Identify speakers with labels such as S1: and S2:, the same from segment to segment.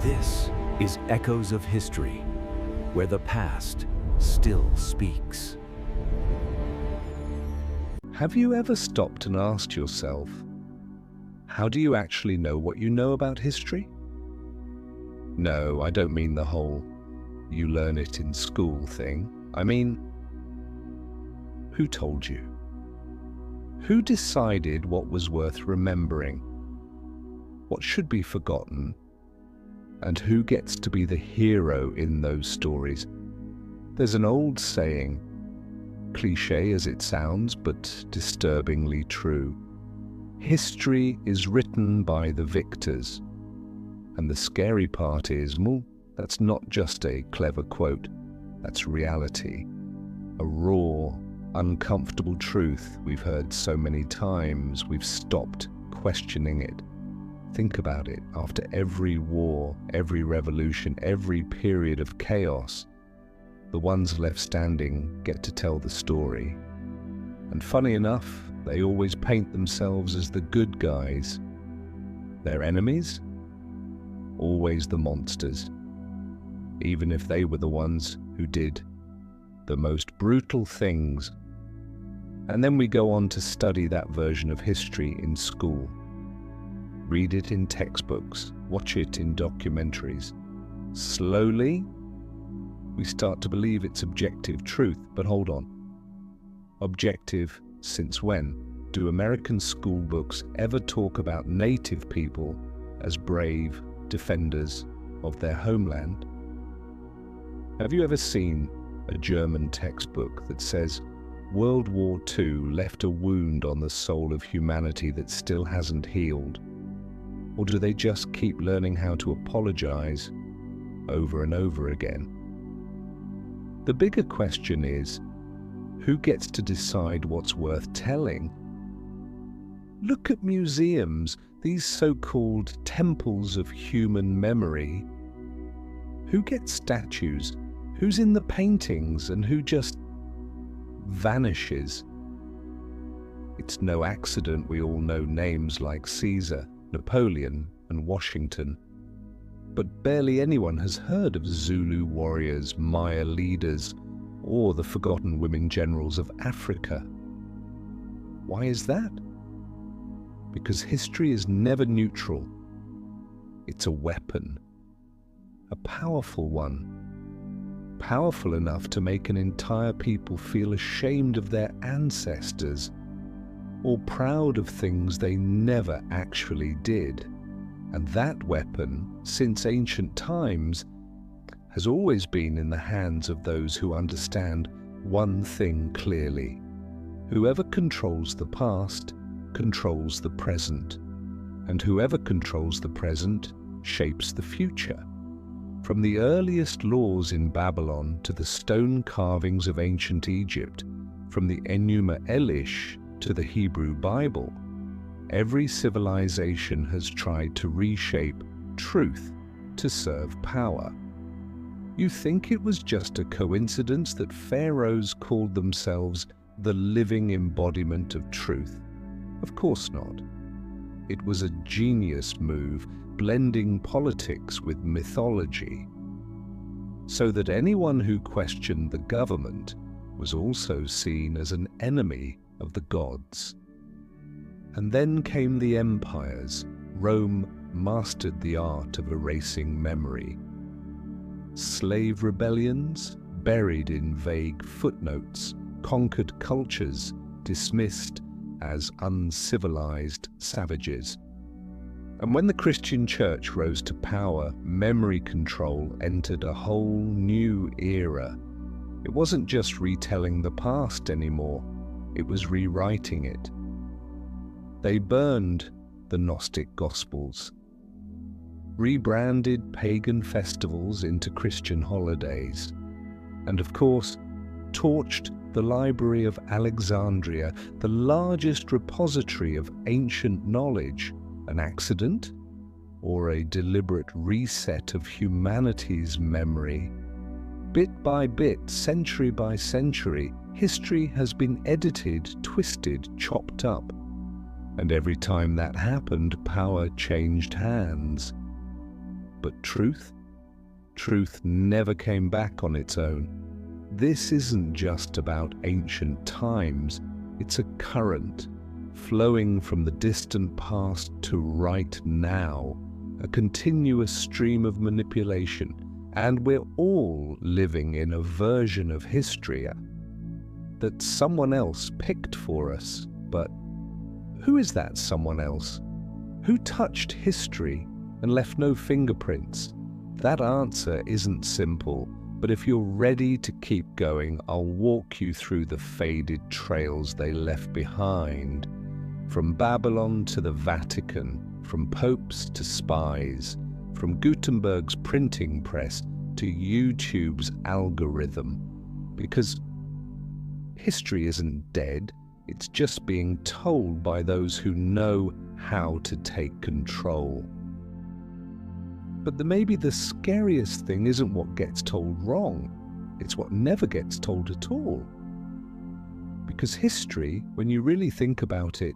S1: This is Echoes of History, where the past still speaks.
S2: Have you ever stopped and asked yourself, how do you actually know what you know about history? No, I don't mean the whole you learn it in school thing. I mean, who told you? Who decided what was worth remembering? What should be forgotten? And who gets to be the hero in those stories? There's an old saying, cliché as it sounds, but disturbingly true. History is written by the victors. And the scary part is, well, that's not just a clever quote, that's reality. A raw, uncomfortable truth we've heard so many times, we've stopped questioning it. Think about it. After every war, every revolution, every period of chaos, the ones left standing get to tell the story. And funny enough, they always paint themselves as the good guys. Their enemies? Always the monsters. Even if they were the ones who did the most brutal things. And then we go on to study that version of history in school. Read it in textbooks, watch it in documentaries. Slowly, we start to believe it's objective truth, but hold on. Objective since when? Do American school books ever talk about native people as brave defenders of their homeland? Have you ever seen a German textbook that says World War II left a wound on the soul of humanity that still hasn't healed? Or do they just keep learning how to apologize over and over again? The bigger question is, who gets to decide what's worth telling? Look at museums, these so-called temples of human memory. Who gets statues? Who's in the paintings and who just vanishes? It's no accident we all know names like Caesar, Napoleon and Washington. But barely anyone has heard of Zulu warriors, Maya leaders, or the forgotten women generals of Africa. Why is that? Because history is never neutral. It's a weapon. A powerful one. Powerful enough to make an entire people feel ashamed of their ancestors, or proud of things they never actually did. And that weapon, since ancient times, has always been in the hands of those who understand one thing clearly. Whoever controls the past controls the present, and whoever controls the present shapes the future. From the earliest laws in Babylon to the stone carvings of ancient Egypt, from the Enuma Elish to the Hebrew Bible, every civilization has tried to reshape truth to serve power. You think it was just a coincidence that pharaohs called themselves the living embodiment of truth? Of course not. It was a genius move, blending politics with mythology, so that anyone who questioned the government was also seen as an enemy of the gods. And then came the empires. Rome mastered the art of erasing memory. Slave rebellions, buried in vague footnotes, conquered cultures, dismissed as uncivilized savages. And when the Christian church rose to power, memory control entered a whole new era. It wasn't just retelling the past anymore, it was rewriting it. They burned the Gnostic Gospels, rebranded pagan festivals into Christian holidays, and of course, torched the Library of Alexandria, the largest repository of ancient knowledge. An accident? Or a deliberate reset of humanity's memory? Bit by bit, century by century, history has been edited, twisted, chopped up. And every time that happened, power changed hands. But truth? Truth never came back on its own. This isn't just about ancient times, it's a current, flowing from the distant past to right now, a continuous stream of manipulation, and we're all living in a version of history that someone else picked for us. But who is that someone else? Who touched history and left no fingerprints? That answer isn't simple, but if you're ready to keep going, I'll walk you through the faded trails they left behind. From Babylon to the Vatican, from popes to spies, from Gutenberg's printing press to YouTube's algorithm. Because history isn't dead, it's just being told by those who know how to take control. But maybe the scariest thing isn't what gets told wrong, it's what never gets told at all. Because history, when you really think about it,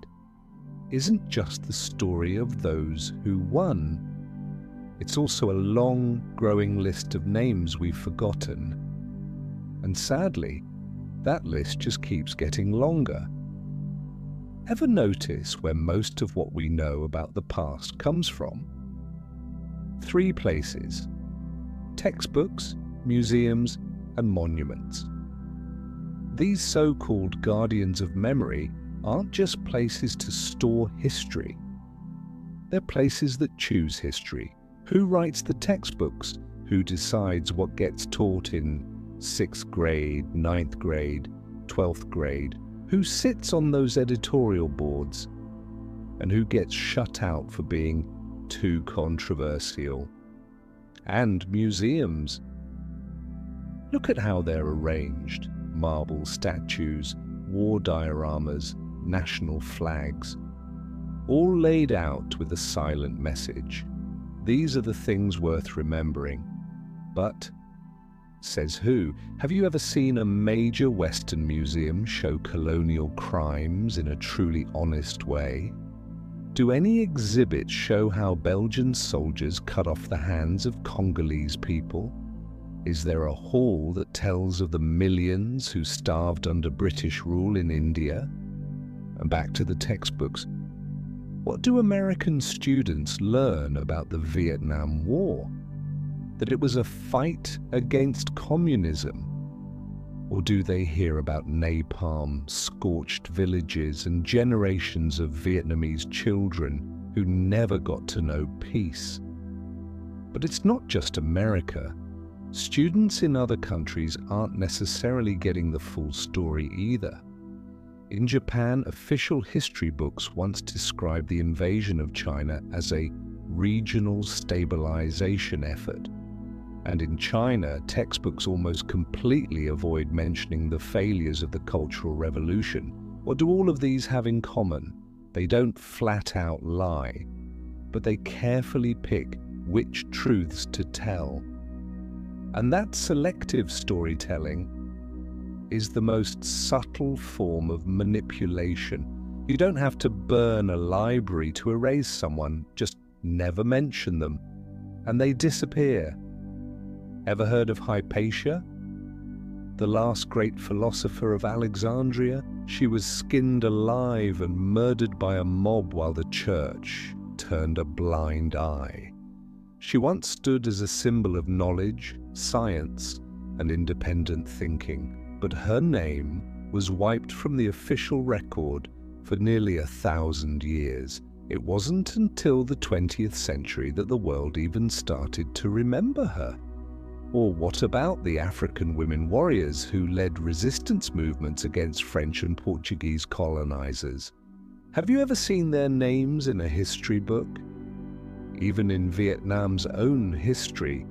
S2: isn't just the story of those who won. It's also a long, growing list of names we've forgotten. And sadly, that list just keeps getting longer. Ever notice where most of what we know about the past comes from? 3 places: textbooks, museums, and monuments. These so-called guardians of memory aren't just places to store history. They're places that choose history. Who writes the textbooks? Who decides what gets taught in 6th grade, 9th grade, 12th grade? Who sits on those editorial boards? And who gets shut out for being too controversial? And museums. Look at how they're arranged. Marble statues, war dioramas, national flags, all laid out with a silent message. These are the things worth remembering. But, says who, have you ever seen a major Western museum show colonial crimes in a truly honest way? Do any exhibits show how Belgian soldiers cut off the hands of Congolese people? Is there a hall that tells of the millions who starved under British rule in India? And back to the textbooks. What do American students learn about the Vietnam War? That it was a fight against communism? Or do they hear about napalm, scorched villages, and generations of Vietnamese children who never got to know peace? But it's not just America. Students in other countries aren't necessarily getting the full story either. In Japan, official history books once described the invasion of China as a regional stabilization effort. And in China, textbooks almost completely avoid mentioning the failures of the Cultural Revolution. What do all of these have in common? They don't flat out lie, but they carefully pick which truths to tell. And that selective storytelling is the most subtle form of manipulation. You don't have to burn a library to erase someone, just never mention them, and they disappear. Ever heard of Hypatia? The last great philosopher of Alexandria? She was skinned alive and murdered by a mob while the church turned a blind eye. She once stood as a symbol of knowledge, science, and independent thinking. But her name was wiped from the official record for nearly 1,000 years. It wasn't until the 20th century that the world even started to remember her. Or what about the African women warriors who led resistance movements against French and Portuguese colonizers? Have you ever seen their names in a history book? Even in Vietnam's own history.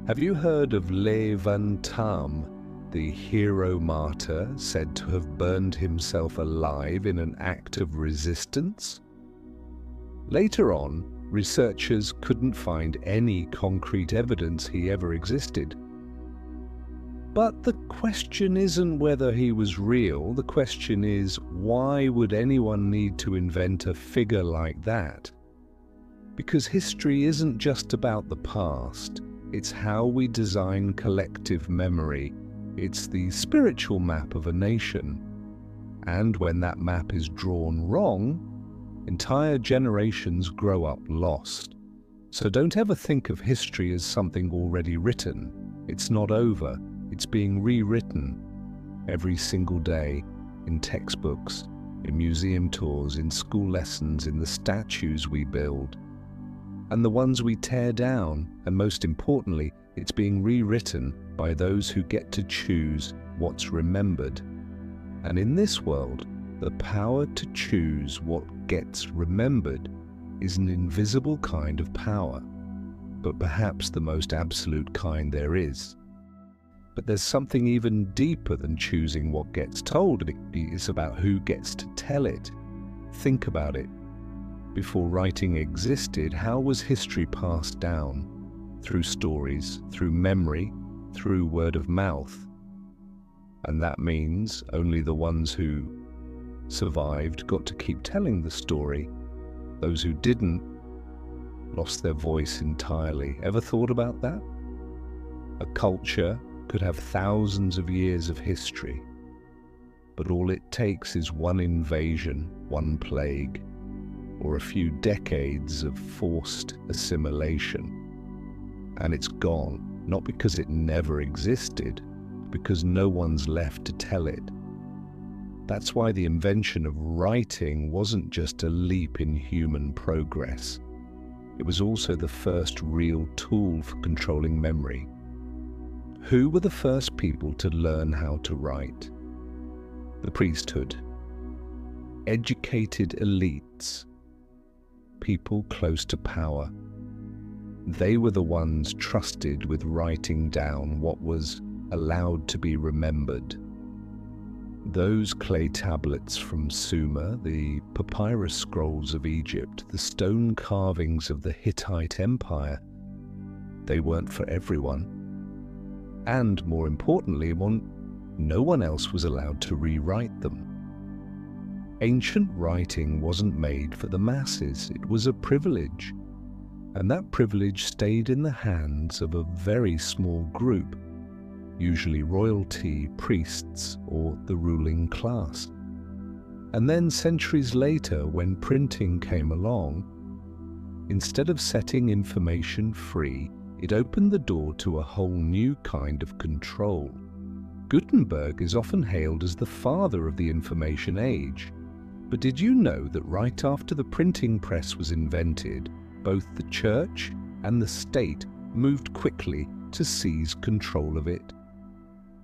S2: Have you heard of Le Van Tam, the hero martyr said to have burned himself alive in an act of resistance? Later on, researchers couldn't find any concrete evidence he ever existed. But the question isn't whether he was real, the question is, why would anyone need to invent a figure like that? Because history isn't just about the past, it's how we design collective memory. It's the spiritual map of a nation. And when that map is drawn wrong, entire generations grow up lost. So don't ever think of history as something already written. It's not over. It's being rewritten every single day in textbooks, in museum tours, in school lessons, in the statues we build, and the ones we tear down. And most importantly, it's being rewritten by those who get to choose what's remembered. And in this world, the power to choose what gets remembered is an invisible kind of power, but perhaps the most absolute kind there is. But there's something even deeper than choosing what gets told. It's about who gets to tell it. Think about it. Before writing existed, how was history passed down? Through stories, through memory, through word of mouth. And that means only the ones who survived got to keep telling the story. Those who didn't lost their voice entirely. Ever thought about that? A culture could have thousands of years of history, but all it takes is one invasion, one plague, or a few decades of forced assimilation, and it's gone, not because it never existed, because no one's left to tell it. That's why the invention of writing wasn't just a leap in human progress. It was also the first real tool for controlling memory. Who were the first people to learn how to write? The priesthood. Educated elites. People close to power. They were the ones trusted with writing down what was allowed to be remembered. Those clay tablets from Sumer, the papyrus scrolls of Egypt, the stone carvings of the Hittite Empire, they weren't for everyone. And more importantly, no one else was allowed to rewrite them. Ancient writing wasn't made for the masses. It was a privilege. And that privilege stayed in the hands of a very small group, usually royalty, priests, or the ruling class. And then centuries later, when printing came along, instead of setting information free, it opened the door to a whole new kind of control. Gutenberg is often hailed as the father of the information age. But did you know that right after the printing press was invented, both the church and the state moved quickly to seize control of it?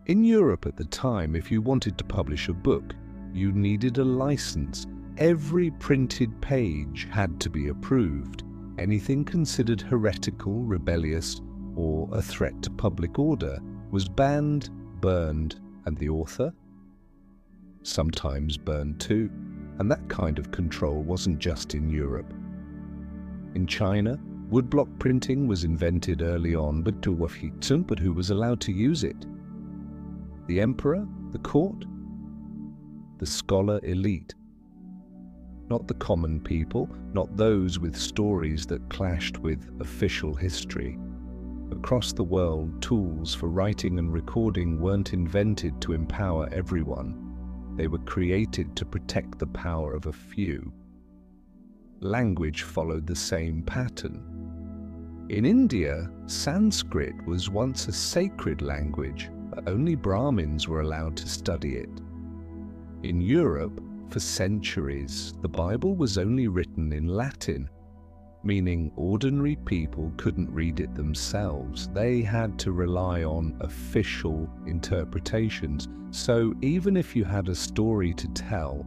S2: In Europe at the time, if you wanted to publish a book, you needed a license. Every printed page had to be approved. Anything considered heretical, rebellious, or a threat to public order was banned, burned, and the author? Sometimes burned too. And that kind of control wasn't just in Europe. In China, woodblock printing was invented early on, but who was allowed to use it? The emperor, the court, the scholar elite. Not the common people, not those with stories that clashed with official history. Across the world, tools for writing and recording weren't invented to empower everyone. They were created to protect the power of a few. Language followed the same pattern. In India, Sanskrit was once a sacred language, but only Brahmins were allowed to study it. In Europe, for centuries, the Bible was only written in Latin, meaning ordinary people couldn't read it themselves. They had to rely on official interpretations. So even if you had a story to tell,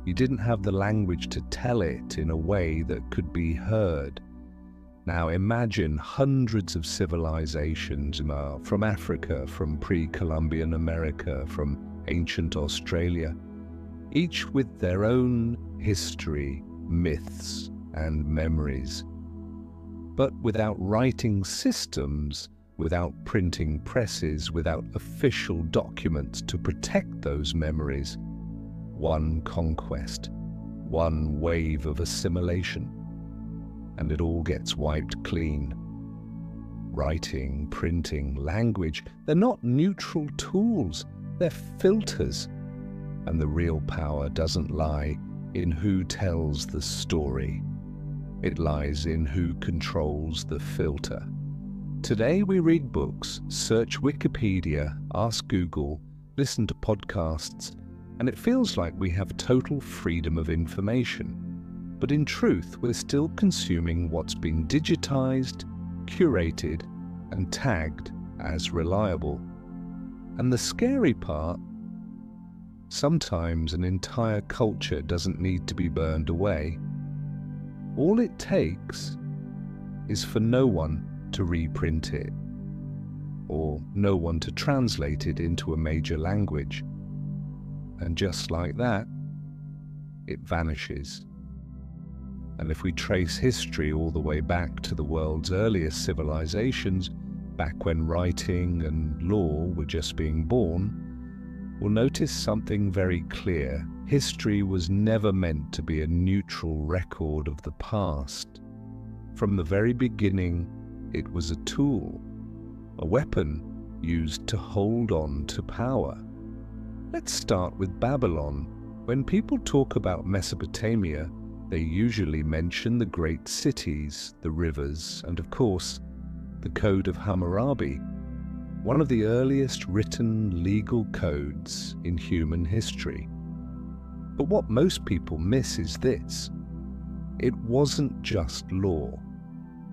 S2: you didn't have the language to tell it in a way that could be heard. Now imagine hundreds of civilizations from Africa, from pre-Columbian America, from ancient Australia, each with their own history, myths, and memories. But without writing systems, without printing presses, without official documents to protect those memories, one conquest, one wave of assimilation. and it all gets wiped clean. Writing, printing, language, they're not neutral tools, they're filters. And the real power doesn't lie in who tells the story. It lies in who controls the filter. Today we read books, search Wikipedia, ask Google, listen to podcasts, and it feels like we have total freedom of information. But in truth, we're still consuming what's been digitized, curated, and tagged as reliable. And the scary part, sometimes an entire culture doesn't need to be burned away. All it takes is for no one to reprint it, or no one to translate it into a major language. And just like that, it vanishes. And if we trace history all the way back to the world's earliest civilizations, back when writing and law were just being born, we'll notice something very clear. History was never meant to be a neutral record of the past. From the very beginning, it was a tool, a weapon used to hold on to power. Let's start with Babylon. When people talk about Mesopotamia, they usually mention the great cities, the rivers, and of course, the Code of Hammurabi, one of the earliest written legal codes in human history. But what most people miss is this: it wasn't just law,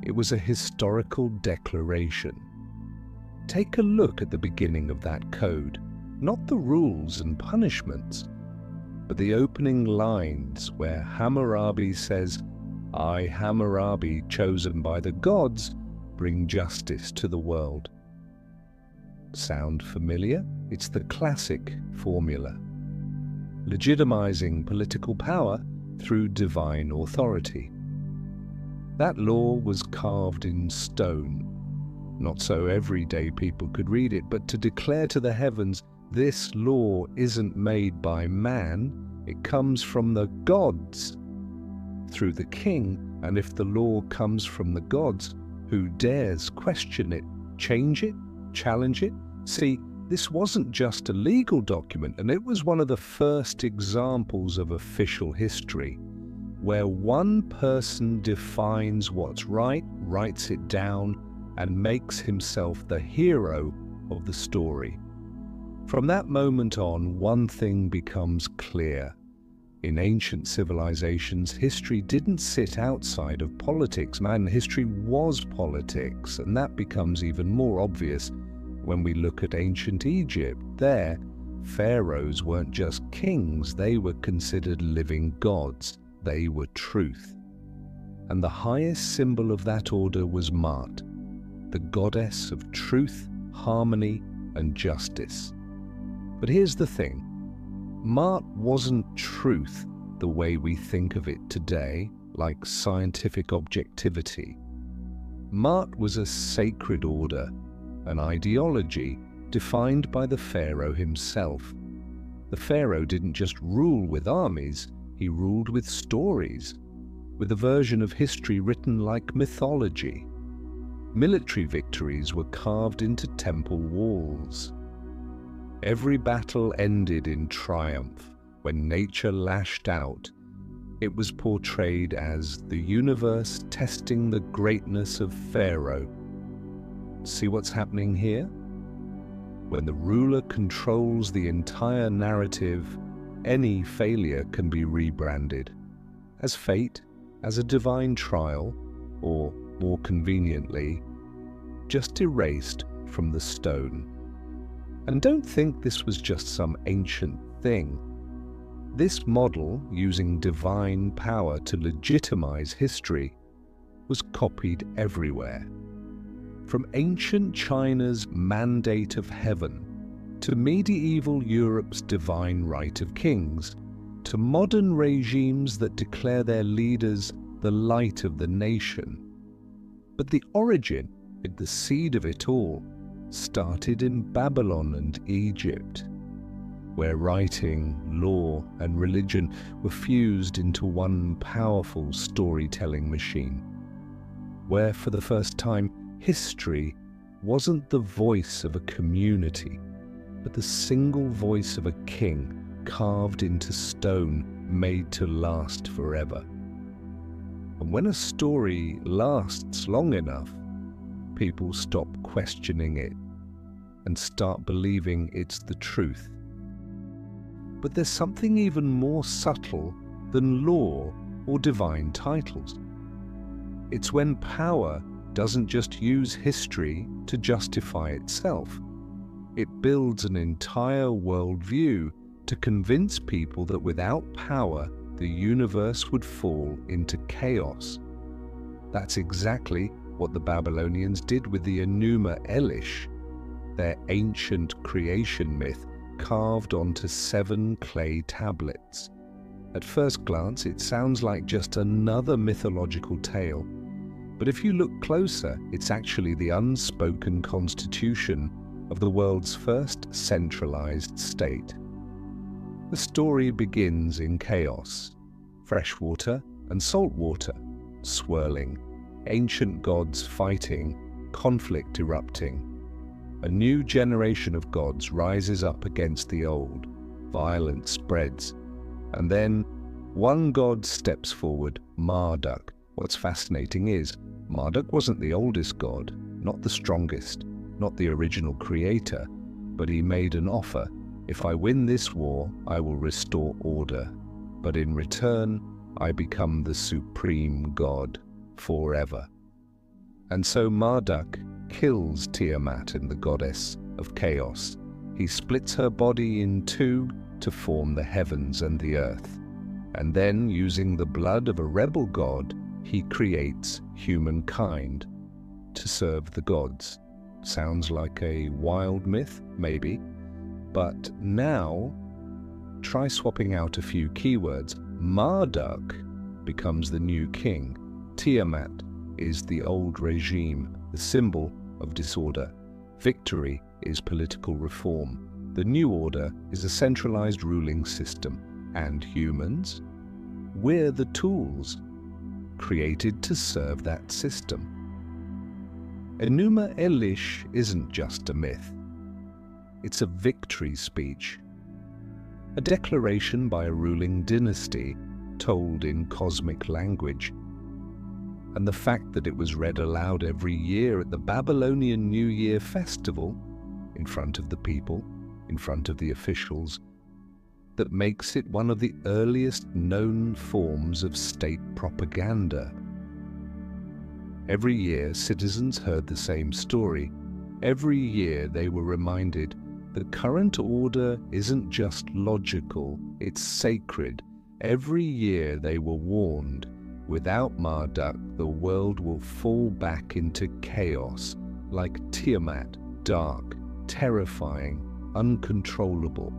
S2: it was a historical declaration. Take a look at the beginning of that code, not the rules and punishments, but the opening lines where Hammurabi says, "I, Hammurabi, chosen by the gods, bring justice to the world." Sound familiar? It's the classic formula. Legitimizing political power through divine authority. That law was carved in stone. Not so everyday people could read it, but to declare to the heavens, this law isn't made by man, it comes from the gods, through the king. And if the law comes from the gods, who dares question it, change it, challenge it? See, this wasn't just a legal document, and it was one of the first examples of official history, where one person defines what's right, writes it down, and makes himself the hero of the story. From that moment on, one thing becomes clear. In ancient civilizations, history didn't sit outside of politics. Man, history was politics, and that becomes even more obvious when we look at ancient Egypt. There, pharaohs weren't just kings, they were considered living gods. They were truth. And the highest symbol of that order was Maat, the goddess of truth, harmony, and justice. But here's the thing. Maat wasn't truth the way we think of it today, like scientific objectivity. Maat was a sacred order, an ideology defined by the pharaoh himself. The pharaoh didn't just rule with armies, he ruled with stories, with a version of history written like mythology. Military victories were carved into temple walls. Every battle ended in triumph. When nature lashed out, it was portrayed as the universe testing the greatness of Pharaoh. See what's happening here? When the ruler controls the entire narrative, any failure can be rebranded as fate, as a divine trial, or, more conveniently, just erased from the stone. And don't think this was just some ancient thing. This model, using divine power to legitimize history, was copied everywhere. From ancient China's mandate of heaven, to medieval Europe's divine right of kings, to modern regimes that declare their leaders the light of the nation. But the origin, the seed of it all, started in Babylon and Egypt, where writing, law, and religion were fused into one powerful storytelling machine. where for the first time history wasn't the voice of a community, but the single voice of a king carved into stone, made to last forever. And when a story lasts long enough, people stop questioning it and start believing it's the truth. But there's something even more subtle than law or divine titles. It's when power doesn't just use history to justify itself. It builds an entire worldview to convince people that without power, the universe would fall into chaos. That's exactly what the Babylonians did with the Enuma Elish, their ancient creation myth carved onto 7 clay tablets. At first glance, it sounds like just another mythological tale, but if you look closer, it's actually the unspoken constitution of the world's first centralized state. The story begins in chaos, fresh water and salt water swirling, ancient gods fighting, conflict erupting. A new generation of gods rises up against the old, violence spreads, and then one god steps forward, Marduk. What's fascinating is, Marduk wasn't the oldest god, not the strongest, not the original creator, but he made an offer. If I win this war, I will restore order, but in return, I become the supreme god forever. And so Marduk kills Tiamat, and the goddess of chaos. He splits her body in 2 to form the heavens and the earth. And then, using the blood of a rebel god, he creates humankind to serve the gods. Sounds like a wild myth, maybe. But now, try swapping out a few keywords. Marduk becomes the new king. Tiamat is the old regime, the symbol of disorder. Victory is political reform. The new order is a centralized ruling system. And humans? We're the tools created to serve that system. Enuma Elish isn't just a myth. It's a victory speech, a declaration by a ruling dynasty told in cosmic language. And the fact that it was read aloud every year at the Babylonian New Year festival, in front of the people, in front of the officials, that makes it one of the earliest known forms of state propaganda. Every year, citizens heard the same story. Every year they were reminded the current order isn't just logical, it's sacred. Every year they were warned, without Marduk, the world will fall back into chaos, like Tiamat, dark, terrifying, uncontrollable.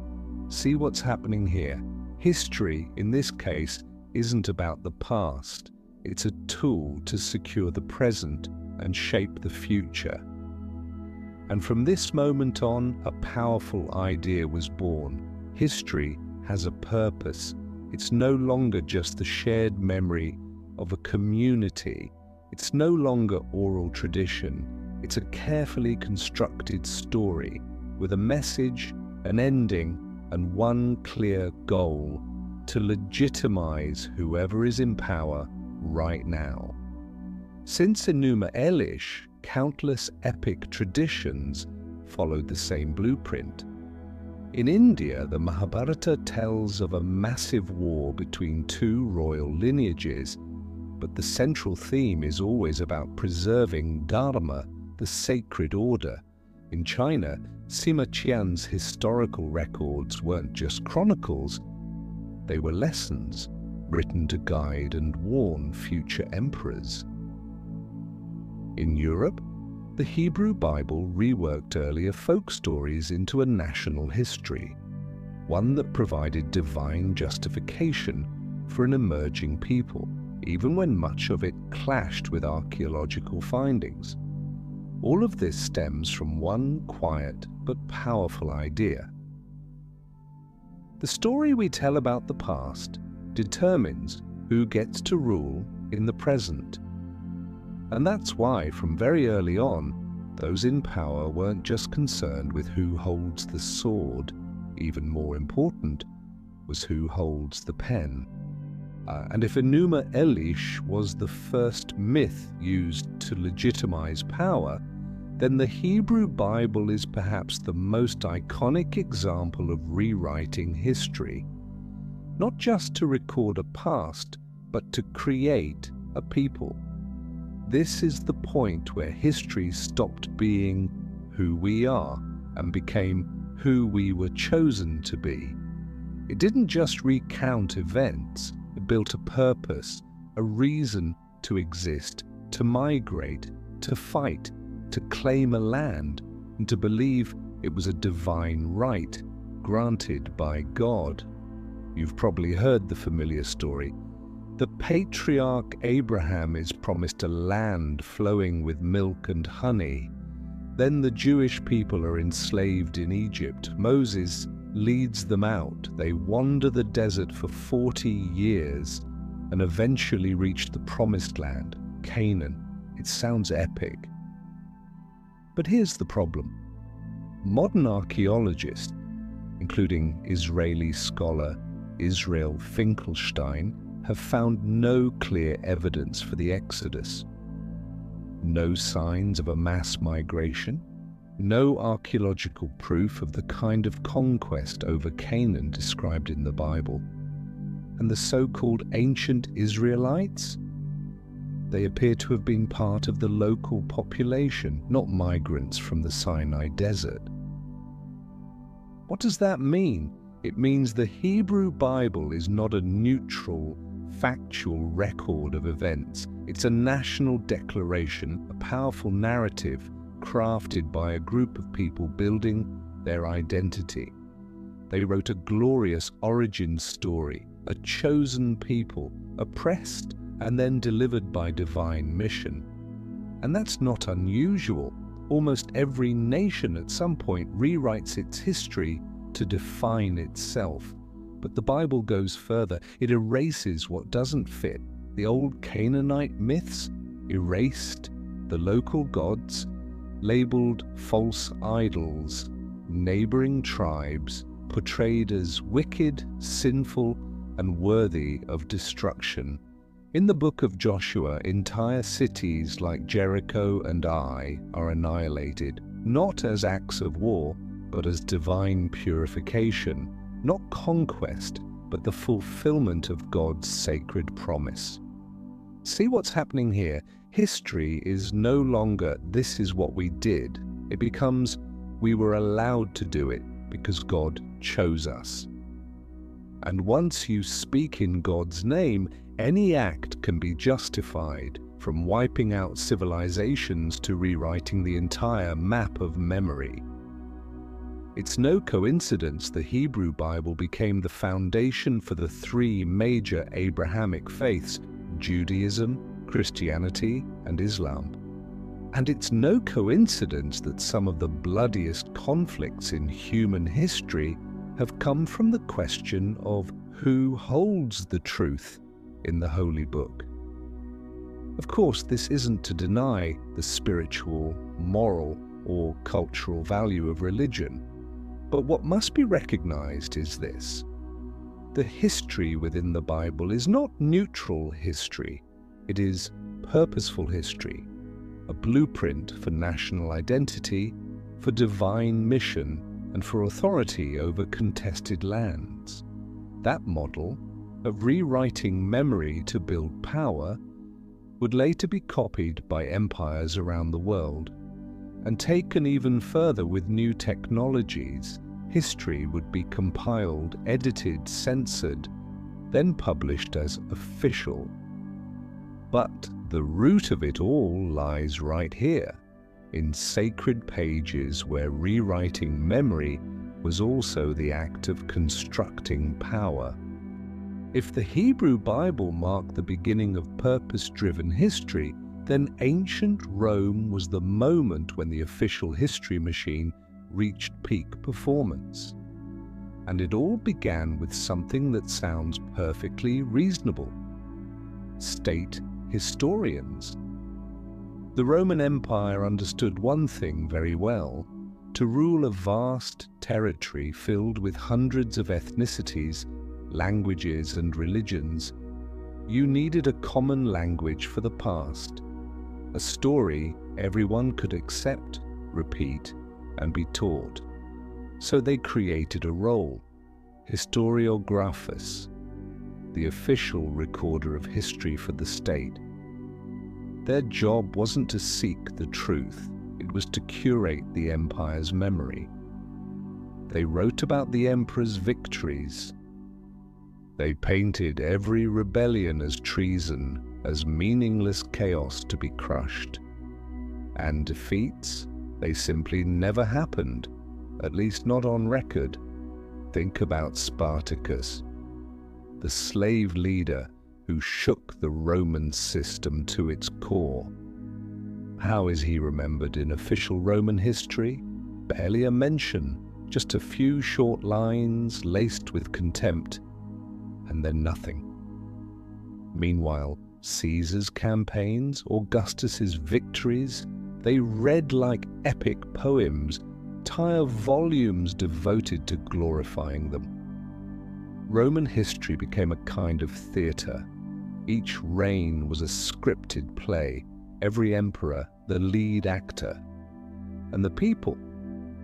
S2: See what's happening here. History, in this case, isn't about the past. It's a tool to secure the present and shape the future. And from this moment on, a powerful idea was born. History has a purpose. It's no longer just the shared memory of a community. It's no longer oral tradition. It's a carefully constructed story with a message, an ending, and one clear goal: to legitimize whoever is in power right now. Since Enuma Elish, countless epic traditions followed the same blueprint. In India, the Mahabharata tells of a massive war between 2 royal lineages, but the central theme is always about preserving Dharma, the sacred order. In China, Sima Qian's historical records weren't just chronicles, they were lessons written to guide and warn future emperors. In Europe, the Hebrew Bible reworked earlier folk stories into a national history, one that provided divine justification for an emerging people, even when much of it clashed with archaeological findings. All of this stems from one quiet but powerful idea. The story we tell about the past determines who gets to rule in the present. And that's why, from very early on, those in power weren't just concerned with who holds the sword. Even more important was who holds the pen. And if Enuma Elish was the first myth used to legitimize power, then the Hebrew Bible is perhaps the most iconic example of rewriting history. Not just to record a past, but to create a people. This is the point where history stopped being who we are and became who we were chosen to be. It didn't just recount events, it built a purpose, a reason to exist, to migrate, to fight, to claim a land, and to believe it was a divine right granted by God. You've probably heard the familiar story. The patriarch Abraham is promised a land flowing with milk and honey. Then the Jewish people are enslaved in Egypt. Moses leads them out. They wander the desert for 40 years and eventually reach the promised land, Canaan. It sounds epic. But here's the problem. Modern archaeologists, including Israeli scholar Israel Finkelstein, have found no clear evidence for the Exodus. No signs of a mass migration, no archaeological proof of the kind of conquest over Canaan described in the Bible. And the so-called ancient Israelites? They appear to have been part of the local population, not migrants from the Sinai desert. What does that mean? It means the Hebrew Bible is not a neutral, factual record of events. It's a national declaration, a powerful narrative crafted by a group of people building their identity. They wrote a glorious origin story, a chosen people, oppressed and then delivered by divine mission. And that's not unusual. Almost every nation at some point rewrites its history to define itself. But the Bible goes further. It erases what doesn't fit. The old Canaanite myths erased, the local gods labeled false idols, neighboring tribes portrayed as wicked, sinful, and worthy of destruction. In the book of Joshua, entire cities like Jericho and Ai are annihilated, not as acts of war, but as divine purification, not conquest, but the fulfillment of God's sacred promise. See what's happening here? History is no longer, this is what we did. It becomes, we were allowed to do it because God chose us. And once you speak in God's name, any act can be justified, from wiping out civilizations to rewriting the entire map of memory. It's no coincidence the Hebrew Bible became the foundation for the three major Abrahamic faiths, Judaism, Christianity, and Islam. And it's no coincidence that some of the bloodiest conflicts in human history have come from the question of who holds the truth in the Holy Book. Of course, this isn't to deny the spiritual, moral, or cultural value of religion, but what must be recognized is this. The history within the Bible is not neutral history, it is purposeful history, a blueprint for national identity, for divine mission, and for authority over contested lands. That model of rewriting memory to build power would later be copied by empires around the world, and taken even further with new technologies. History would be compiled, edited, censored, then published as official. But the root of it all lies right here, in sacred pages where rewriting memory was also the act of constructing power. If the Hebrew Bible marked the beginning of purpose-driven history, then ancient Rome was the moment when the official history machine reached peak performance. And it all began with something that sounds perfectly reasonable. State historians. The Roman Empire understood one thing very well. To rule a vast territory filled with hundreds of ethnicities, languages and religions, you needed a common language for the past, a story everyone could accept, repeat, and be taught. So they created a role, historiographus, the official recorder of history for the state. Their job wasn't to seek the truth, it was to curate the empire's memory. They wrote about the emperor's victories. They painted every rebellion as treason, as meaningless chaos to be crushed. And defeats, they simply never happened, at least not on record. Think about Spartacus, the slave leader who shook the Roman system to its core. How is he remembered in official Roman history? Barely a mention, just a few short lines laced with contempt, and then nothing. Meanwhile, Caesar's campaigns, Augustus's victories, they read like epic poems, entire volumes devoted to glorifying them. Roman history became a kind of theatre. Each reign was a scripted play, every emperor the lead actor. And the people,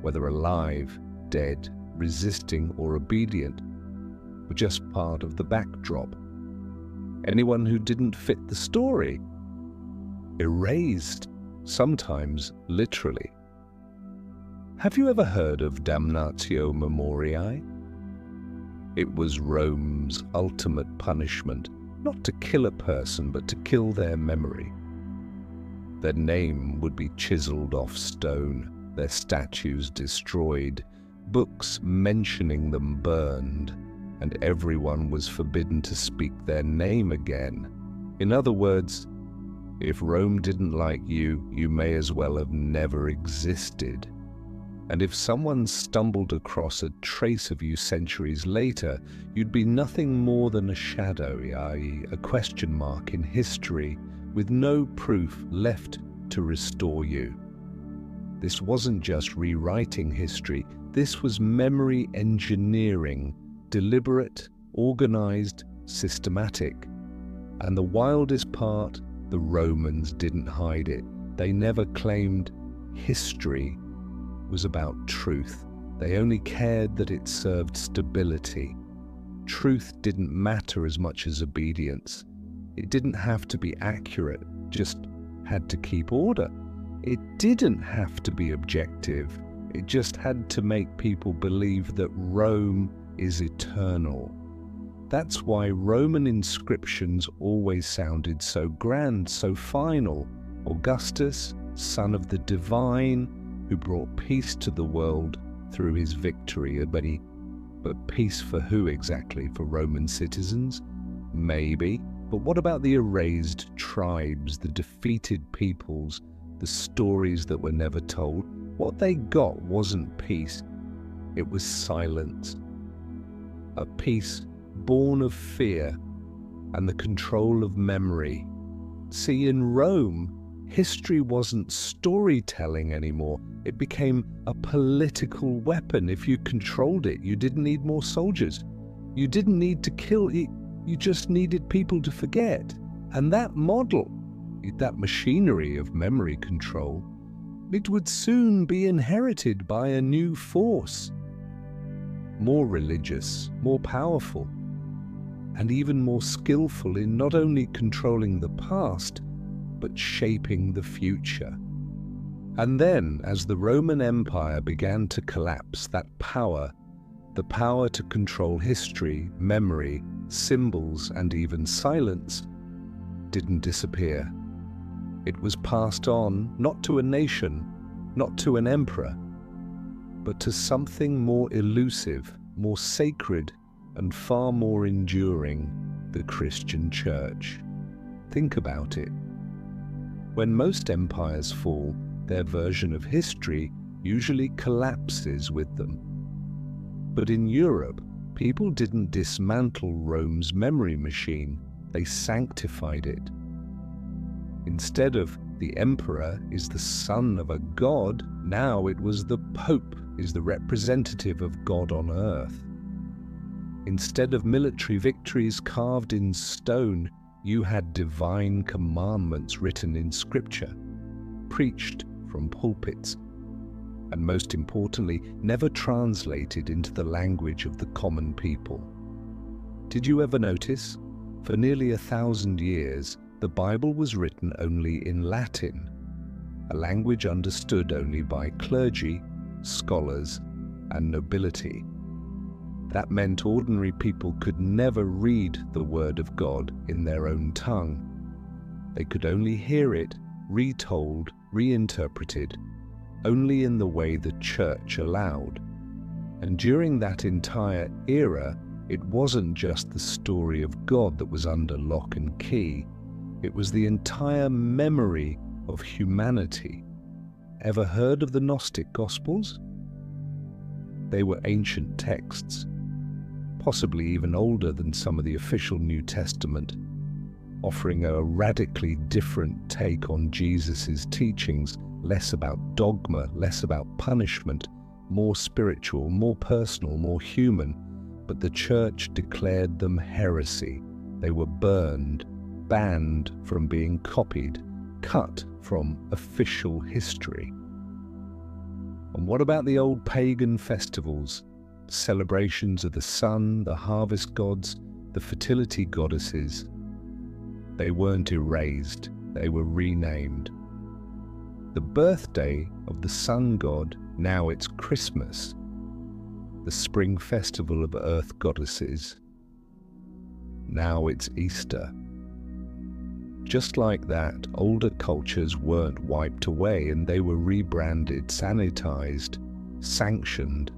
S2: whether alive, dead, resisting or obedient, were just part of the backdrop. Anyone who didn't fit the story, erased, sometimes literally. Have you ever heard of damnatio memoriae? It was Rome's ultimate punishment, not to kill a person, but to kill their memory. Their name would be chiseled off stone, their statues destroyed, books mentioning them burned, and everyone was forbidden to speak their name again. In other words, if Rome didn't like you, you may as well have never existed. And if someone stumbled across a trace of you centuries later, you'd be nothing more than a shadow, i.e., a question mark in history, with no proof left to restore you. This wasn't just rewriting history, this was memory engineering, deliberate, organized, systematic. And the wildest part, the Romans didn't hide it. They never claimed history was about truth. They only cared that it served stability. Truth didn't matter as much as obedience. It didn't have to be accurate, just had to keep order. It didn't have to be objective. It just had to make people believe that Rome is eternal. That's why Roman inscriptions always sounded so grand, so final. Augustus, son of the divine, who brought peace to the world through his victory. But peace for who exactly? For Roman citizens? Maybe. But what about the erased tribes, the defeated peoples, the stories that were never told? What they got wasn't peace, it was silence. A peace born of fear and the control of memory. See, in Rome, history wasn't storytelling anymore. It became a political weapon. If you controlled it, you didn't need more soldiers. You didn't need to kill it. You just needed people to forget. And that model, that machinery of memory control, it would soon be inherited by a new force. More religious, more powerful, and even more skillful in not only controlling the past, but shaping the future. And then, as the Roman Empire began to collapse, that power, the power to control history, memory, symbols, and even silence, didn't disappear. It was passed on, not to a nation, not to an emperor, but to something more elusive, more sacred, and far more enduring, the Christian Church. Think about it. When most empires fall, their version of history usually collapses with them. But in Europe, people didn't dismantle Rome's memory machine, they sanctified it. Instead of the emperor is the son of a god, now it was the Pope is the representative of God on earth. Instead of military victories carved in stone, you had divine commandments written in scripture, preached from pulpits, and most importantly, never translated into the language of the common people. Did you ever notice? For nearly 1,000 years, the Bible was written only in Latin, a language understood only by clergy, scholars, and nobility. That meant ordinary people could never read the Word of God in their own tongue. They could only hear it retold, reinterpreted, only in the way the Church allowed. And during that entire era, it wasn't just the story of God that was under lock and key. It was the entire memory of humanity. Ever heard of the Gnostic Gospels? They were ancient texts, possibly even older than some of the official New Testament, offering a radically different take on Jesus' teachings, less about dogma, less about punishment, more spiritual, more personal, more human. But the Church declared them heresy. They were burned, banned from being copied, cut from official history. And what about the old pagan festivals, celebrations of the sun, the harvest gods, the fertility goddesses? They weren't erased, they were renamed. The birthday of the sun god, now it's Christmas, the spring festival of earth goddesses. Now it's Easter. Just like that, older cultures weren't wiped away and they were rebranded, sanitized, sanctioned.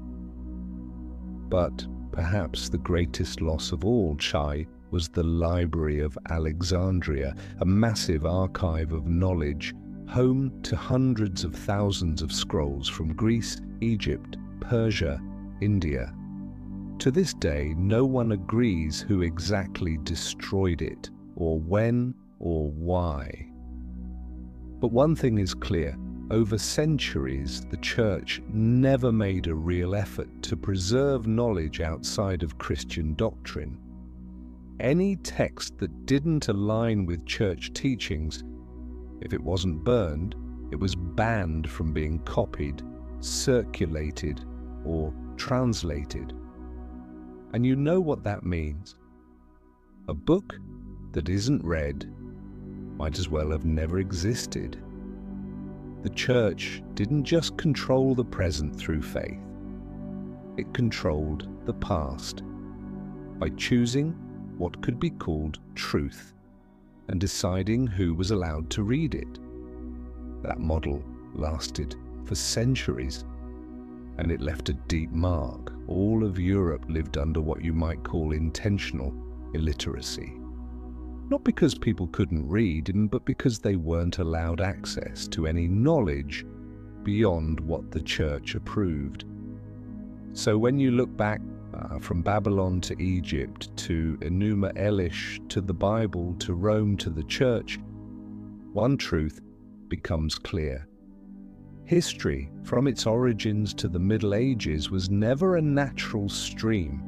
S2: But perhaps the greatest loss of all, Chai, was the Library of Alexandria, a massive archive of knowledge, home to hundreds of thousands of scrolls from Greece, Egypt, Persia, India. To this day, no one agrees who exactly destroyed it, or when, or why. But one thing is clear. Over centuries, the Church never made a real effort to preserve knowledge outside of Christian doctrine. Any text that didn't align with Church teachings, if it wasn't burned, it was banned from being copied, circulated, or translated. And you know what that means. A book that isn't read might as well have never existed. The Church didn't just control the present through faith. It controlled the past by choosing what could be called truth and deciding who was allowed to read it. That model lasted for centuries, and it left a deep mark. All of Europe lived under what you might call intentional illiteracy. Not because people couldn't read, but because they weren't allowed access to any knowledge beyond what the Church approved. So when you look back from Babylon to Egypt, to Enuma Elish, to the Bible, to Rome, to the Church, one truth becomes clear. History, from its origins to the Middle Ages, was never a natural stream.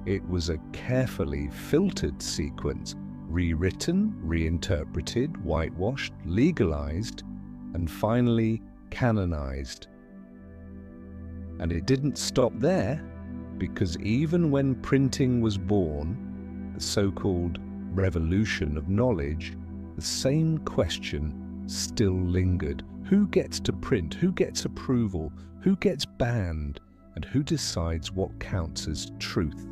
S2: It was a carefully filtered sequence, rewritten, reinterpreted, whitewashed, legalized, and finally canonized. And it didn't stop there, because even when printing was born, the so-called revolution of knowledge, the same question still lingered. Who gets to print? Who gets approval? Who gets banned? And who decides what counts as truth?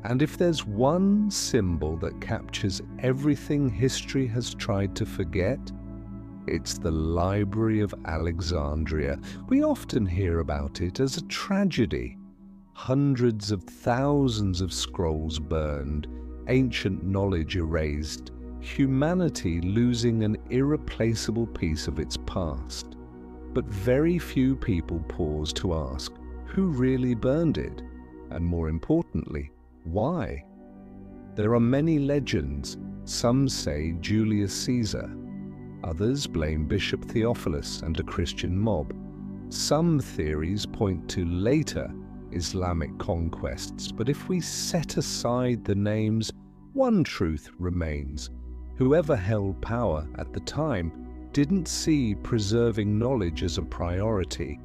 S2: And if there's one symbol that captures everything history has tried to forget, it's the Library of Alexandria. We often hear about it as a tragedy. Hundreds of thousands of scrolls burned, ancient knowledge erased, humanity losing an irreplaceable piece of its past. But very few people pause to ask, who really burned it? And more importantly, why? There are many legends. Some say Julius Caesar, Others blame Bishop Theophilus and a Christian mob. Some theories point to later Islamic conquests, but if we set aside the names, one truth remains. Whoever held power at the time didn't see preserving knowledge as a priority,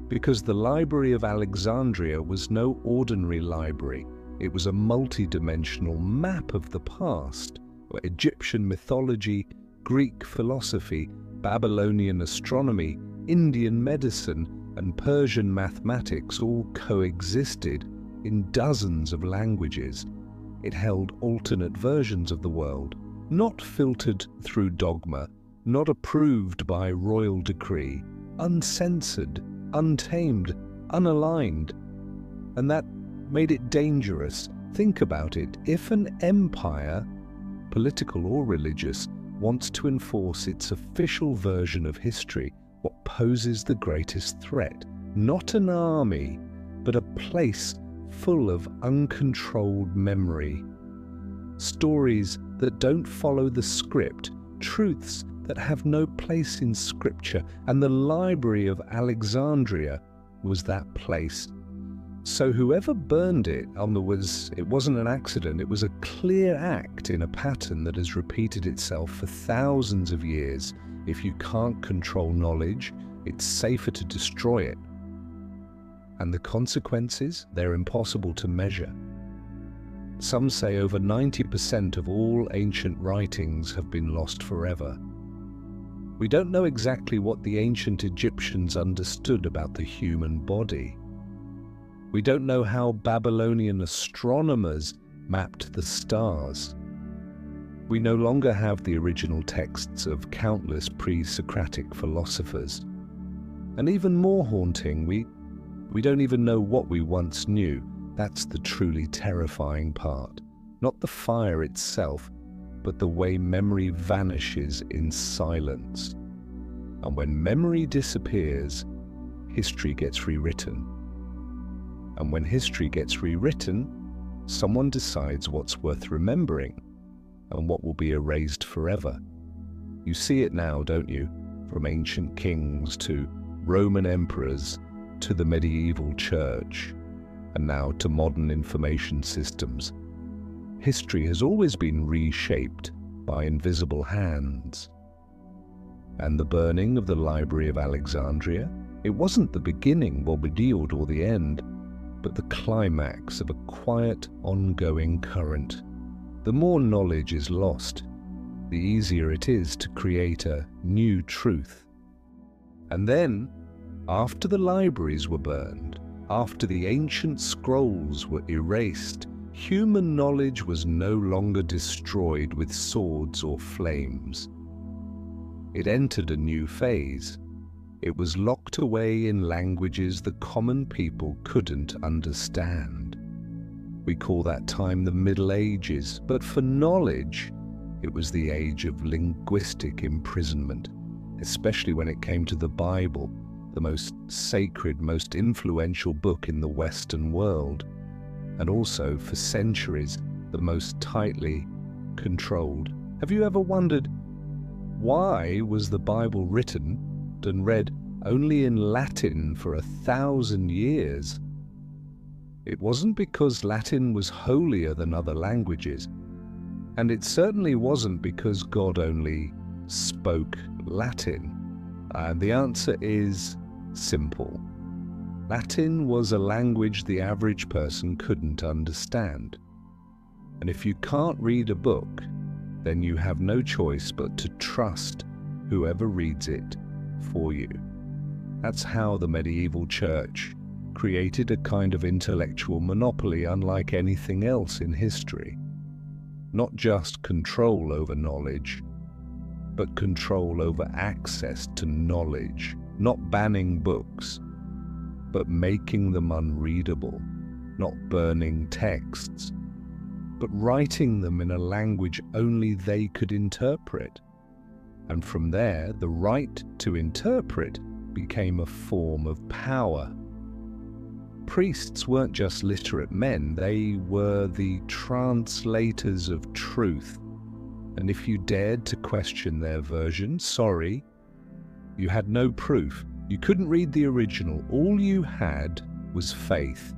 S2: because the Library of Alexandria was no ordinary library. It was a multi-dimensional map of the past, where Egyptian mythology, Greek philosophy, Babylonian astronomy, Indian medicine, and Persian mathematics all coexisted in dozens of languages. It held alternate versions of the world, not filtered through dogma, not approved by royal decree, uncensored, untamed, unaligned. And that made it dangerous. Think about it. If an empire, political or religious, wants to enforce its official version of history, what poses the greatest threat? Not an army, but a place full of uncontrolled memory. Stories that don't follow the script, truths that have no place in scripture, and the Library of Alexandria was that place. So whoever burned it, it wasn't an accident, it was a clear act in a pattern that has repeated itself for thousands of years. If you can't control knowledge, it's safer to destroy it. And the consequences, they're impossible to measure. Some say over 90% of all ancient writings have been lost forever. We don't know exactly what the ancient Egyptians understood about the human body. We don't know how Babylonian astronomers mapped the stars. We no longer have the original texts of countless pre-Socratic philosophers. And even more haunting, we don't even know what we once knew. That's the truly terrifying part. Not the fire itself, but the way memory vanishes in silence. And when memory disappears, history gets rewritten. And when history gets rewritten, someone decides what's worth remembering and what will be erased forever. You see it now, don't you? From ancient kings to Roman emperors to the medieval church, and now to modern information systems. History has always been reshaped by invisible hands. And the burning of the Library of Alexandria, it wasn't the beginning, Bobbediled, or the end, but the climax of a quiet, ongoing current. The more knowledge is lost, the easier it is to create a new truth. And then, after the libraries were burned, after the ancient scrolls were erased, human knowledge was no longer destroyed with swords or flames. It entered a new phase. It was locked away in languages the common people couldn't understand. We call that time the Middle Ages, but for knowledge, it was the age of linguistic imprisonment, especially when it came to the Bible, the most sacred, most influential book in the Western world, and also, for centuries, the most tightly controlled. Have you ever wondered, why was the Bible written and read only in Latin for 1,000 years? It wasn't because Latin was holier than other languages, and it certainly wasn't because God only spoke Latin. And the answer is simple. Latin was a language the average person couldn't understand. And if you can't read a book, then you have no choice but to trust whoever reads it for you. That's how the medieval church created a kind of intellectual monopoly unlike anything else in history. Not just control over knowledge, but control over access to knowledge, not banning books, but making them unreadable, not burning texts, but writing them in a language only they could interpret. And from there, the right to interpret became a form of power. Priests weren't just literate men, they were the translators of truth. And if you dared to question their version, sorry, you had no proof. You couldn't read the original. All you had was faith.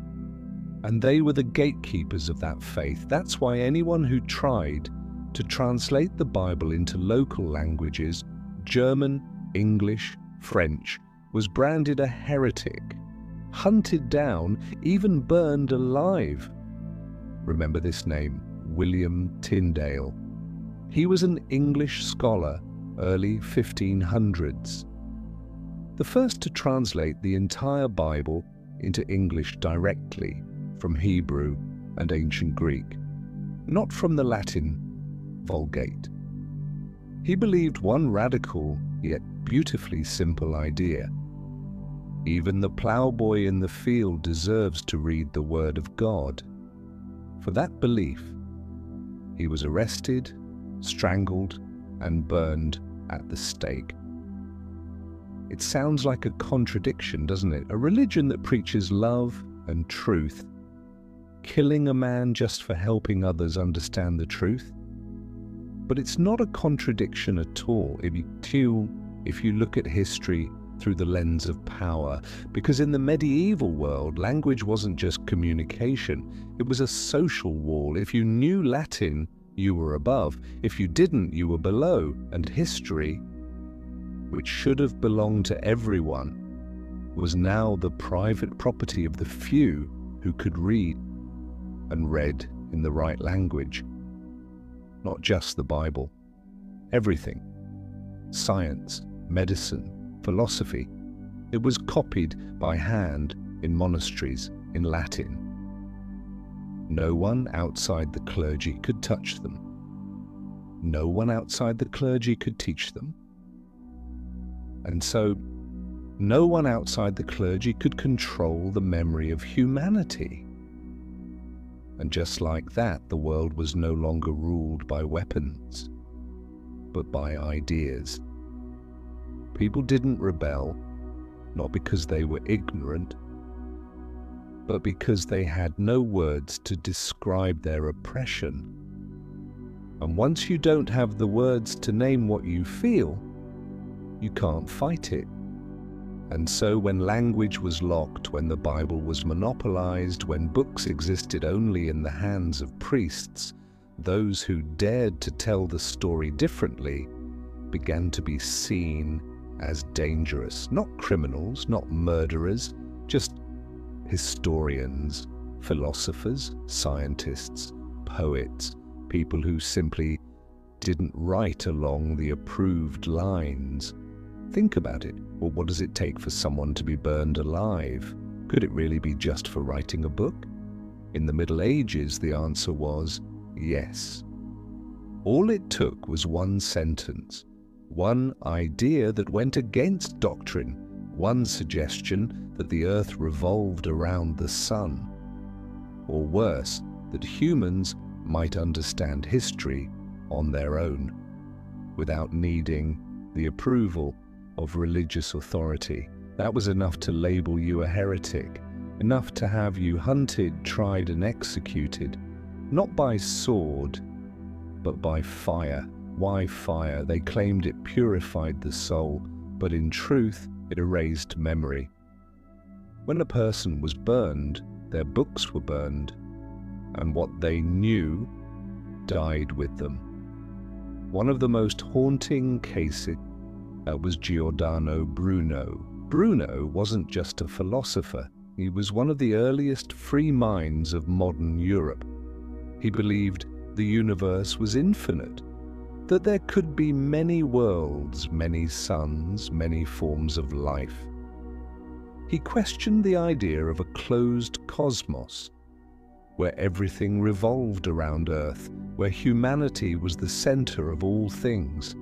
S2: And they were the gatekeepers of that faith. That's why anyone who tried to translate the Bible into local languages, German, English, French, was branded a heretic, hunted down, even burned alive. Remember this name, William Tyndale. He was an English scholar, early 1500s. The first to translate the entire Bible into English directly from Hebrew and ancient Greek, not from the Latin Vulgate. He believed one radical yet beautifully simple idea. Even the ploughboy in the field deserves to read the Word of God. For that belief, he was arrested, strangled, and burned at the stake. It sounds like a contradiction, doesn't it? A religion that preaches love and truth, killing a man just for helping others understand the truth. But it's not a contradiction at all if you look at history through the lens of power, because in the medieval world, language wasn't just communication, it was a social wall. If you knew Latin, you were above. If you didn't, you were below. And history, which should have belonged to everyone, was now the private property of the few who could read and read in the right language. Not just the Bible. Everything. Science, medicine, philosophy. It was copied by hand in monasteries in Latin. No one outside the clergy could touch them. No one outside the clergy could teach them. And so, no one outside the clergy could control the memory of humanity. And just like that, the world was no longer ruled by weapons, but by ideas. People didn't rebel, not because they were ignorant, but because they had no words to describe their oppression. And once you don't have the words to name what you feel, you can't fight it. And so when language was locked, when the Bible was monopolized, when books existed only in the hands of priests, those who dared to tell the story differently began to be seen as dangerous. Not criminals, not murderers, just historians, philosophers, scientists, poets, people who simply didn't write along the approved lines. Think about it. Well, what does it take for someone to be burned alive? Could it really be just for writing a book? In the Middle Ages, the answer was yes. All it took was one sentence, one idea that went against doctrine, one suggestion that the earth revolved around the sun, or worse, that humans might understand history on their own, without needing the approval of religious authority. That was enough to label you a heretic, enough to have you hunted, tried, and executed, not by sword, but by fire. Why fire? They claimed it purified the soul, but in truth, it erased memory. When a person was burned, their books were burned, and what they knew died with them. One of the most haunting cases was Giordano Bruno. Bruno wasn't just a philosopher. He was one of the earliest free minds of modern Europe. He believed the universe was infinite, that there could be many worlds, many suns, many forms of life. He questioned the idea of a closed cosmos, where everything revolved around Earth, where humanity was the center of all things,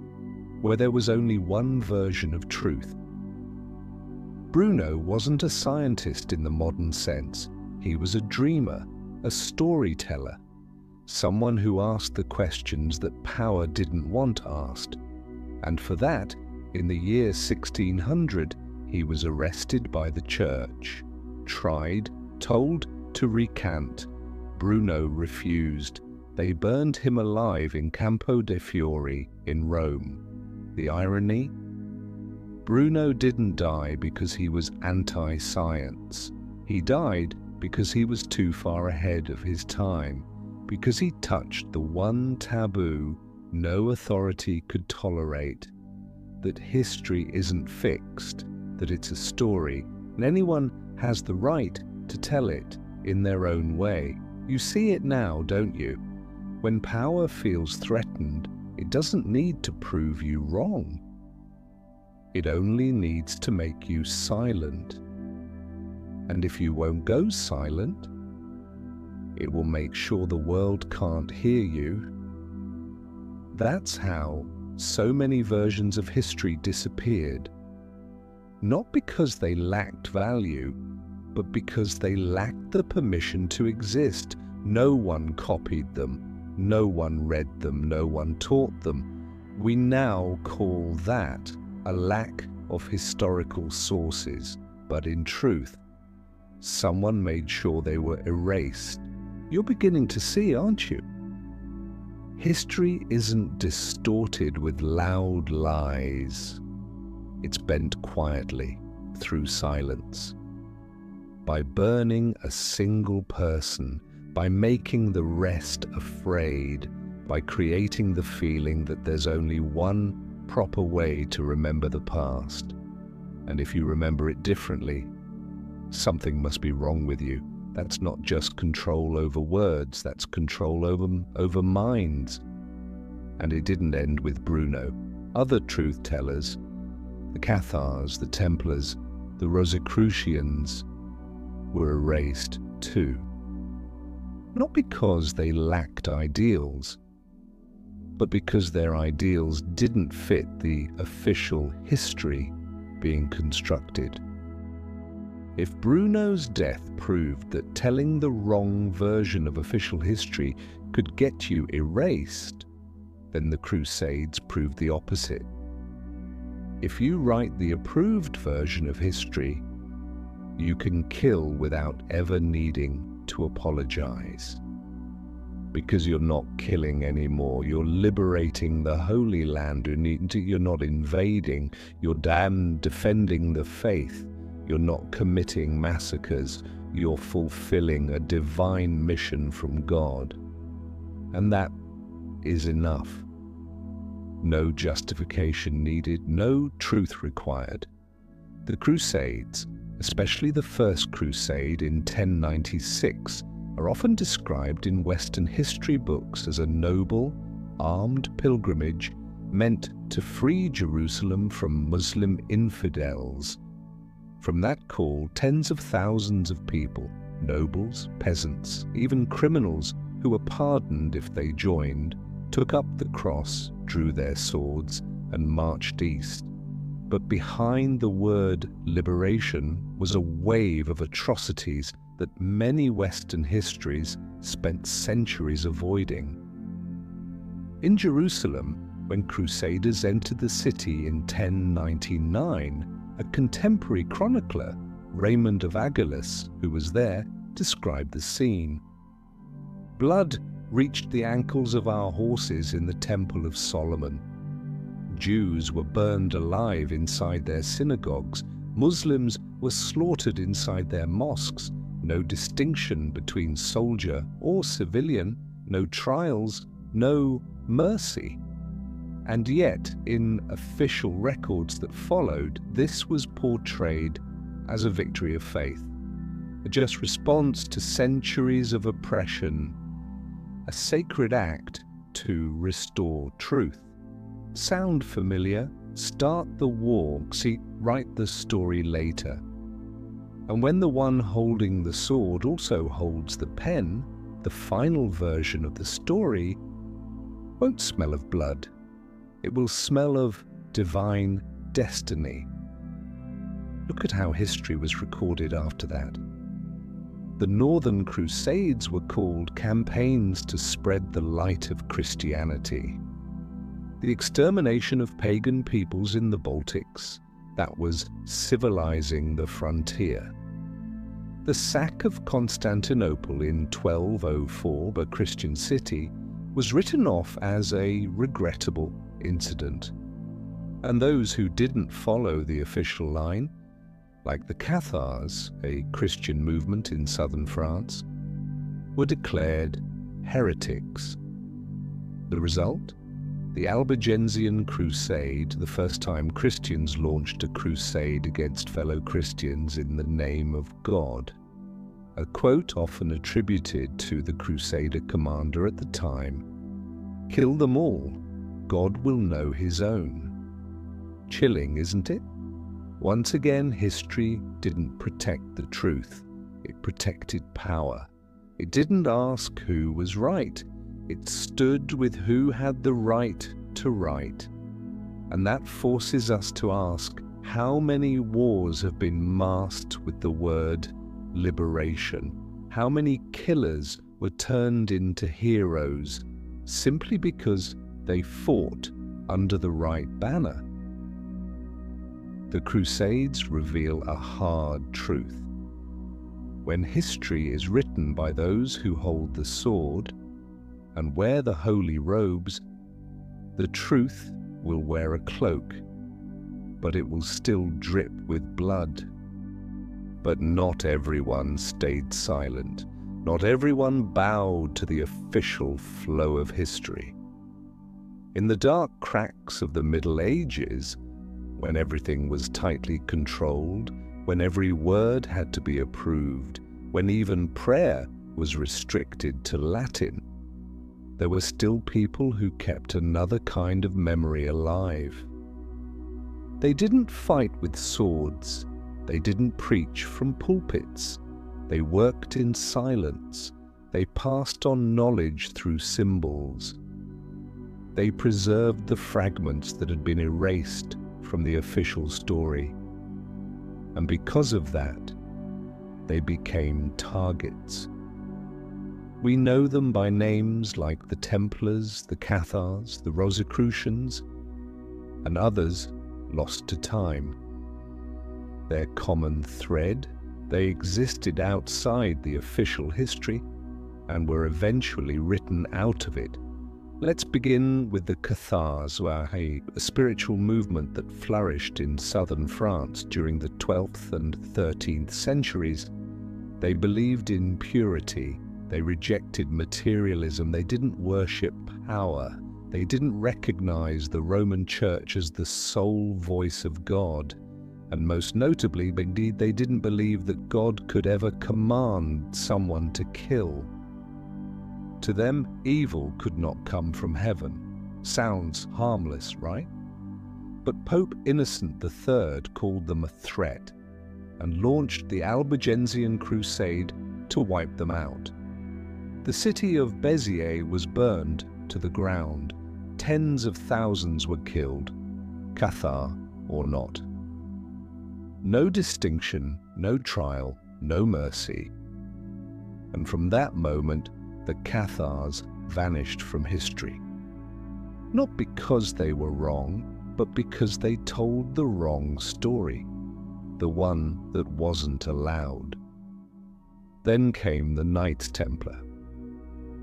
S2: where there was only one version of truth. Bruno wasn't a scientist in the modern sense. He was a dreamer, a storyteller, someone who asked the questions that power didn't want asked. And for that, in the year 1600, he was arrested by the church, tried, told to recant. Bruno refused. They burned him alive in Campo de' Fiori in Rome. The irony? Bruno didn't die because he was anti-science. He died because he was too far ahead of his time, because he touched the one taboo no authority could tolerate, that history isn't fixed, that it's a story, and anyone has the right to tell it in their own way. You see it now, don't you? When power feels threatened, it doesn't need to prove you wrong. It only needs to make you silent. And if you won't go silent, it will make sure the world can't hear you. That's how so many versions of history disappeared. Not because they lacked value, but because they lacked the permission to exist. No one copied them, no one read them, no one taught them. We now call that a lack of historical sources, but in truth, someone made sure they were erased. You're beginning to see, aren't you? History isn't distorted with loud lies. It's bent quietly through silence. By burning a single person, by making the rest afraid, by creating the feeling that there's only one proper way to remember the past. And if you remember it differently, something must be wrong with you. That's not just control over words, that's control over minds. And it didn't end with Bruno. Other truth tellers, the Cathars, the Templars, the Rosicrucians, were erased too. Not because they lacked ideals, but because their ideals didn't fit the official history being constructed. If Bruno's death proved that telling the wrong version of official history could get you erased, then the Crusades proved the opposite. If you write the approved version of history, you can kill without ever needing to apologize. Because you're not killing anymore, you're liberating the Holy Land, you're not invading, you're defending the faith, you're not committing massacres, you're fulfilling a divine mission from God. And that is enough. No justification needed, no truth required. The Crusades, especially the First Crusade in 1096, are often described in Western history books as a noble, armed pilgrimage meant to free Jerusalem from Muslim infidels. From that call, tens of thousands of people, nobles, peasants, even criminals who were pardoned if they joined, took up the cross, drew their swords, and marched east. But behind the word liberation was a wave of atrocities that many Western histories spent centuries avoiding. In Jerusalem, when Crusaders entered the city in 1099, a contemporary chronicler, Raymond of Aguilas, who was there, described the scene. Blood reached the ankles of our horses in the Temple of Solomon. Jews were burned alive inside their synagogues. Muslims were slaughtered inside their mosques. No distinction between soldier or civilian, no trials, no mercy. And yet, in official records that followed, this was portrayed as a victory of faith, a just response to centuries of oppression, a sacred act to restore truth. Sound familiar? Start the war, write the story later. And when the one holding the sword also holds the pen, the final version of the story won't smell of blood. It will smell of divine destiny. Look at how history was recorded after that. The Northern Crusades were called campaigns to spread the light of Christianity. The extermination of pagan peoples in the Baltics, that was civilizing the frontier. The sack of Constantinople in 1204, a Christian city, was written off as a regrettable incident. And those who didn't follow the official line, like the Cathars, a Christian movement in southern France, were declared heretics. The result? The Albigensian Crusade, the first time Christians launched a crusade against fellow Christians in the name of God. A quote often attributed to the Crusader commander at the time: "Kill them all, God will know his own." Chilling, isn't it? Once again, history didn't protect the truth. It protected power. It didn't ask who was right. It stood with who had the right to write. And that forces us to ask, how many wars have been masked with the word liberation? How many killers were turned into heroes simply because they fought under the right banner? The Crusades reveal a hard truth. When history is written by those who hold the sword and wear the holy robes, the truth will wear a cloak, but it will still drip with blood. But not everyone stayed silent. Not everyone bowed to the official flow of history. In the dark cracks of the Middle Ages, when everything was tightly controlled, when every word had to be approved, when even prayer was restricted to Latin, there were still people who kept another kind of memory alive. They didn't fight with swords. They didn't preach from pulpits. They worked in silence. They passed on knowledge through symbols. They preserved the fragments that had been erased from the official story. And because of that, they became targets. We know them by names like the Templars, the Cathars, the Rosicrucians, and others lost to time. Their common thread: they existed outside the official history and were eventually written out of it. Let's begin with the Cathars, a spiritual movement that flourished in southern France during the 12th and 13th centuries. They believed in purity. They rejected materialism. They didn't worship power. They didn't recognize the Roman Church as the sole voice of God. And most notably, indeed, they didn't believe that God could ever command someone to kill. To them, evil could not come from heaven. Sounds harmless, right? But Pope Innocent III called them a threat and launched the Albigensian Crusade to wipe them out. The city of Béziers was burned to the ground. Tens of thousands were killed, Cathar or not. No distinction, no trial, no mercy. And from that moment, the Cathars vanished from history. Not because they were wrong, but because they told the wrong story, the one that wasn't allowed. Then came the Knights Templar,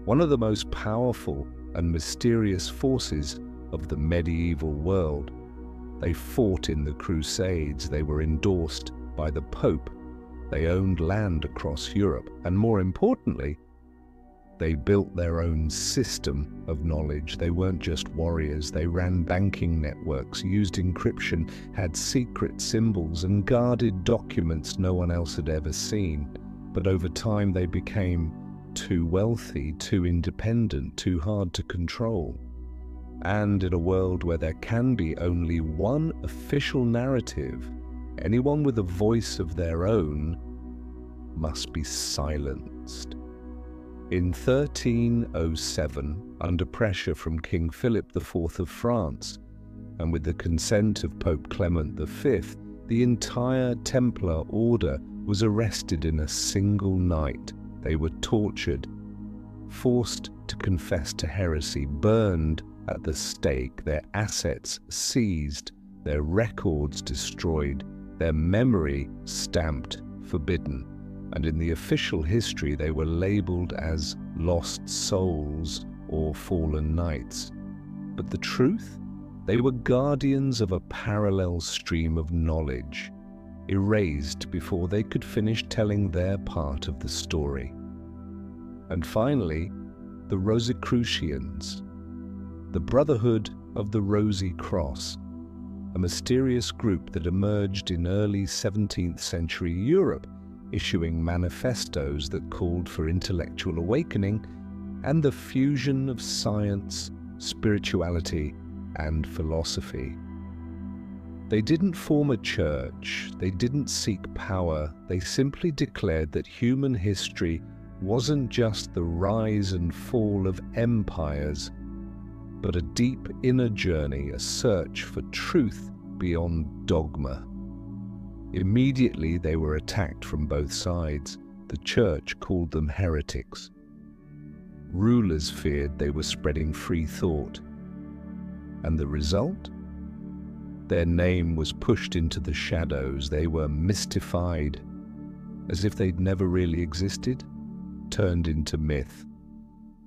S2: one of the most powerful and mysterious forces of the medieval world. They fought in the Crusades. They were endorsed by the Pope. They owned land across Europe. And more importantly, they built their own system of knowledge. They weren't just warriors. They ran banking networks, used encryption, had secret symbols, and guarded documents no one else had ever seen. But over time, they became too wealthy, too independent, too hard to control. And in a world where there can be only one official narrative, anyone with a voice of their own must be silenced. In 1307, under pressure from King Philip IV of France, and with the consent of Pope Clement V, the entire Templar order was arrested in a single night. They were tortured, forced to confess to heresy, burned at the stake, their assets seized, their records destroyed, their memory stamped forbidden. And in the official history, they were labeled as lost souls or fallen knights. But the truth? They were guardians of a parallel stream of knowledge, erased before they could finish telling their part of the story. And finally, the Rosicrucians, the Brotherhood of the Rosy Cross, a mysterious group that emerged in early 17th century Europe, issuing manifestos that called for intellectual awakening and the fusion of science, spirituality, and philosophy. They didn't form a church, they didn't seek power, they simply declared that human history wasn't just the rise and fall of empires, but a deep inner journey, a search for truth beyond dogma. Immediately they were attacked from both sides. The church called them heretics. Rulers feared they were spreading free thought. And the result? Their name was pushed into the shadows. They were mystified, as if they'd never really existed, turned into myth.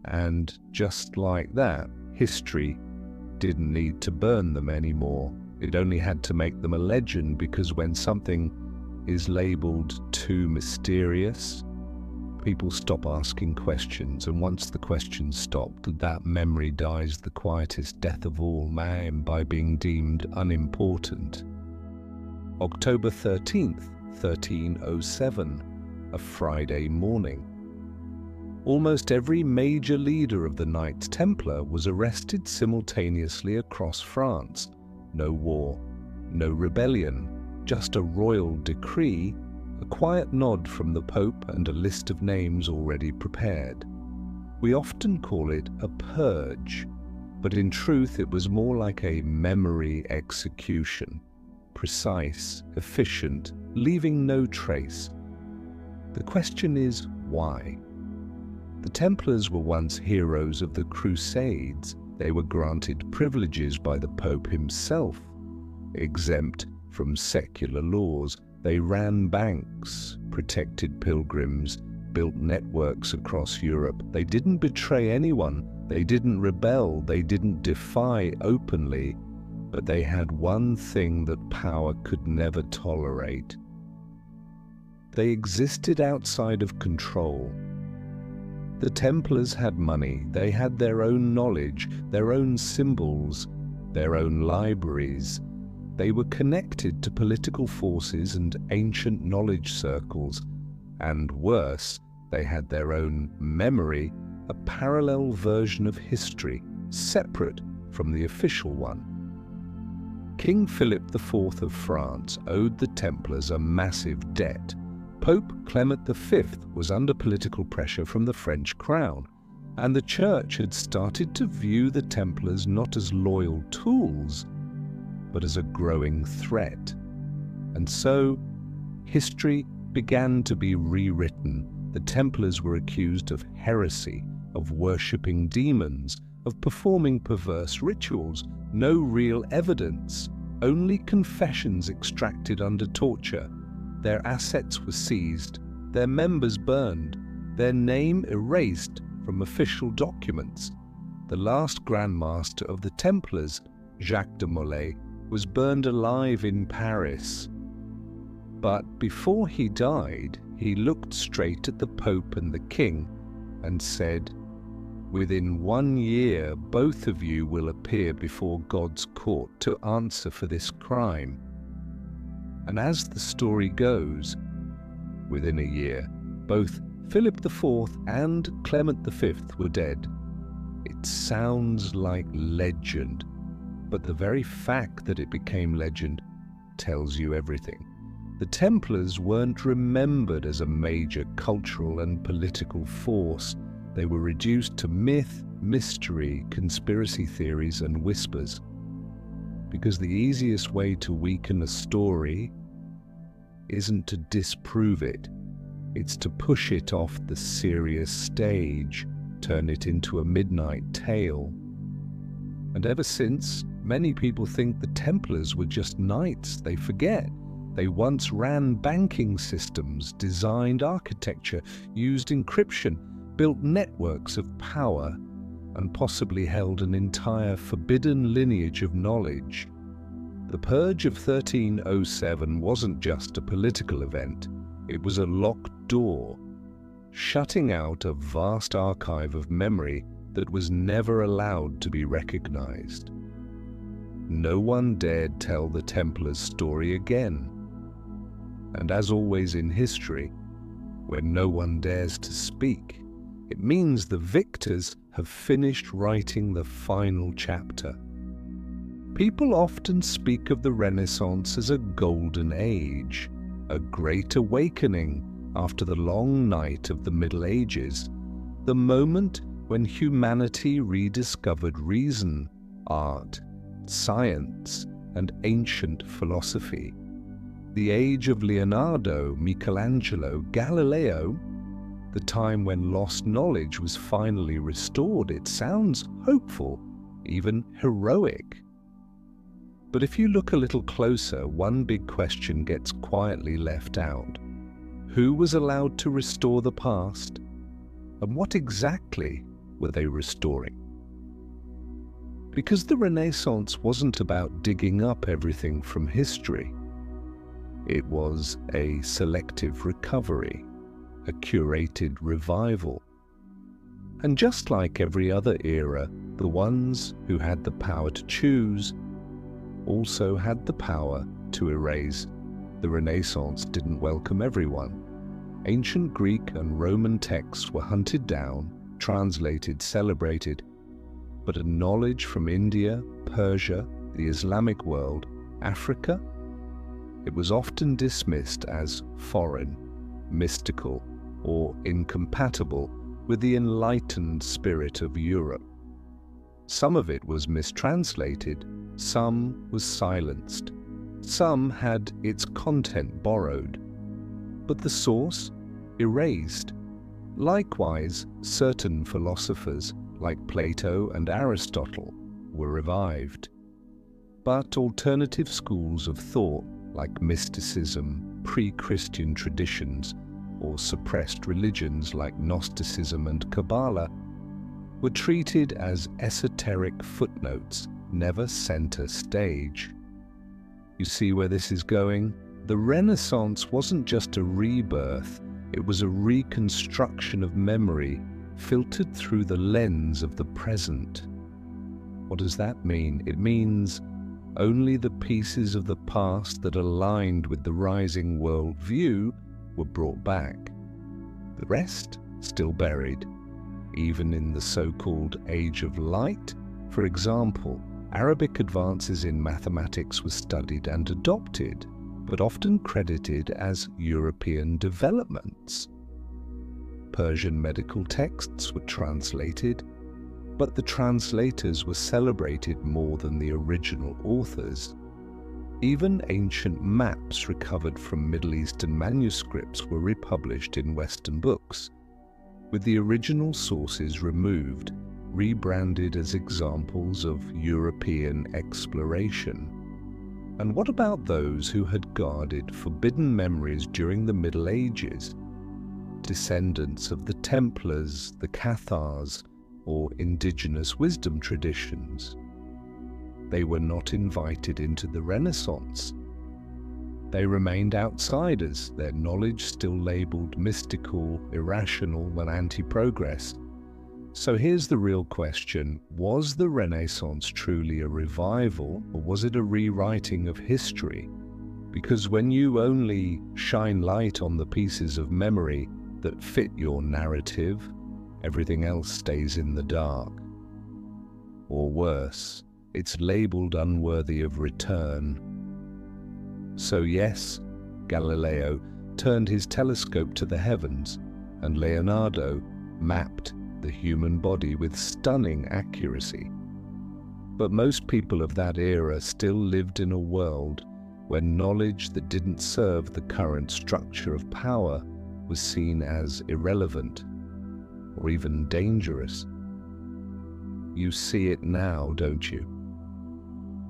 S2: And just like that, history didn't need to burn them anymore. It only had to make them a legend, because when something is labeled too mysterious, people stop asking questions, and once the questions stopped, that memory dies the quietest death of all man by being deemed unimportant. October 13th, 1307, a Friday morning. Almost every major leader of the Knights Templar was arrested simultaneously across France. No war, no rebellion, just a royal decree, a quiet nod from the Pope, and a list of names already prepared. We often call it a purge, but in truth it was more like a memory execution. Precise, efficient, leaving no trace. The question is, why? The Templars were once heroes of the Crusades. They were granted privileges by the Pope himself, exempt from secular laws. They ran banks, protected pilgrims, built networks across Europe. They didn't betray anyone, they didn't rebel, they didn't defy openly, but they had one thing that power could never tolerate. They existed outside of control. The Templars had money, they had their own knowledge, their own symbols, their own libraries. They were connected to political forces and ancient knowledge circles, and worse, they had their own memory, a parallel version of history, separate from the official one. King Philip IV of France owed the Templars a massive debt. Pope Clement V was under political pressure from the French crown, and the Church had started to view the Templars not as loyal tools, but as a growing threat. And so, history began to be rewritten. The Templars were accused of heresy, of worshipping demons, of performing perverse rituals. No real evidence, only confessions extracted under torture. Their assets were seized, their members burned, their name erased from official documents. The last Grand Master of the Templars, Jacques de Molay, was burned alive in Paris. But before he died, he looked straight at the Pope and the King and said, "Within 1 year, both of you will appear before God's court to answer for this crime." And as the story goes, within a year, both Philip IV and Clement V were dead. It sounds like legend, but the very fact that it became legend tells you everything. The Templars weren't remembered as a major cultural and political force. They were reduced to myth, mystery, conspiracy theories, and whispers. Because the easiest way to weaken a story isn't to disprove it, it's to push it off the serious stage, turn it into a midnight tale. And ever since, many people think the Templars were just knights. They forget they once ran banking systems, designed architecture, used encryption, built networks of power. and possibly held an entire forbidden lineage of knowledge. The Purge of 1307 wasn't just a political event, it was a locked door, shutting out a vast archive of memory that was never allowed to be recognized. No one dared tell the Templars' story again. And as always in history, when no one dares to speak, it means the victors have finished writing the final chapter. People often speak of the Renaissance as a golden age, a great awakening after the long night of the Middle Ages, the moment when humanity rediscovered reason, art, science, and ancient philosophy. The age of Leonardo, Michelangelo, Galileo, the time when lost knowledge was finally restored. It sounds hopeful, even heroic. But if you look a little closer, one big question gets quietly left out. Who was allowed to restore the past? And what exactly were they restoring? Because the Renaissance wasn't about digging up everything from history. It was a selective recovery, a curated revival. And just like every other era, the ones who had the power to choose also had the power to erase. The Renaissance didn't welcome everyone. Ancient Greek and Roman texts were hunted down, translated, celebrated, but a knowledge from India, Persia, the Islamic world, Africa, it was often dismissed as foreign, mystical, or incompatible with the enlightened spirit of Europe. Some of it was mistranslated, some was silenced, some had its content borrowed, but the source erased. Likewise, certain philosophers like Plato and Aristotle were revived. But alternative schools of thought like mysticism, pre-Christian traditions, or suppressed religions like Gnosticism and Kabbalah were treated as esoteric footnotes, never center stage. You see where this is going? The Renaissance wasn't just a rebirth, it was a reconstruction of memory filtered through the lens of the present. What does that mean? It means only the pieces of the past that aligned with the rising worldview were brought back. The rest still buried. Even in the so-called Age of Light, for example, Arabic advances in mathematics were studied and adopted, but often credited as European developments. Persian medical texts were translated, but the translators were celebrated more than the original authors. Even ancient maps recovered from Middle Eastern manuscripts were republished in Western books, with the original sources removed, rebranded as examples of European exploration. And what about those who had guarded forbidden memories during the Middle Ages? Descendants of the Templars, the Cathars, or indigenous wisdom traditions. They were not invited into the Renaissance. They remained outsiders, their knowledge still labeled mystical, irrational, and anti-progress. So here's the real question. Was the Renaissance truly a revival, or was it a rewriting of history? Because when you only shine light on the pieces of memory that fit your narrative, everything else stays in the dark. Or worse, it's labeled unworthy of return. So yes, Galileo turned his telescope to the heavens, and Leonardo mapped the human body with stunning accuracy. But most people of that era still lived in a world where knowledge that didn't serve the current structure of power was seen as irrelevant or even dangerous. You see it now, don't you?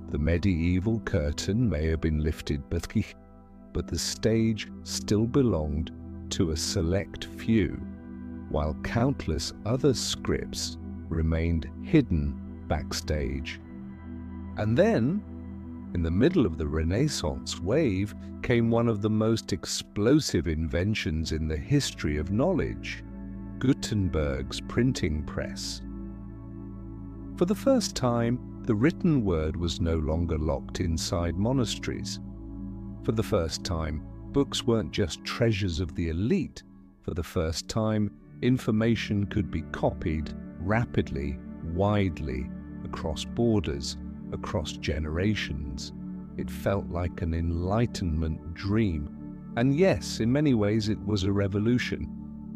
S2: The medieval curtain may have been lifted, but the stage still belonged to a select few, while countless other scripts remained hidden backstage. And then, in the middle of the Renaissance wave, came one of the most explosive inventions in the history of knowledge: Gutenberg's printing press. For the first time, the written word was no longer locked inside monasteries. For the first time, books weren't just treasures of the elite. For the first time, information could be copied rapidly, widely, across borders, across generations. It felt like an Enlightenment dream. And yes, in many ways it was a revolution.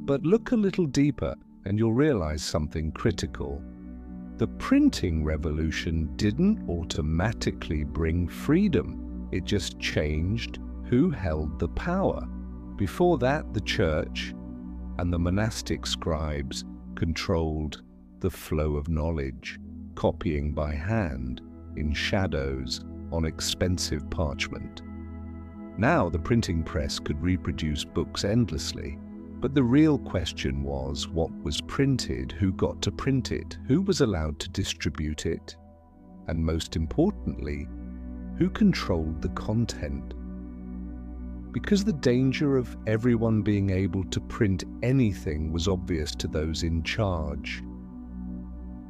S2: But look a little deeper and you'll realize something critical. The printing revolution didn't automatically bring freedom. It just changed who held the power. Before that, the church and the monastic scribes controlled the flow of knowledge, copying by hand, in shadows, on expensive parchment. Now the printing press could reproduce books endlessly, but the real question was what was printed, who got to print it, who was allowed to distribute it, and most importantly, who controlled the content. Because the danger of everyone being able to print anything was obvious to those in charge.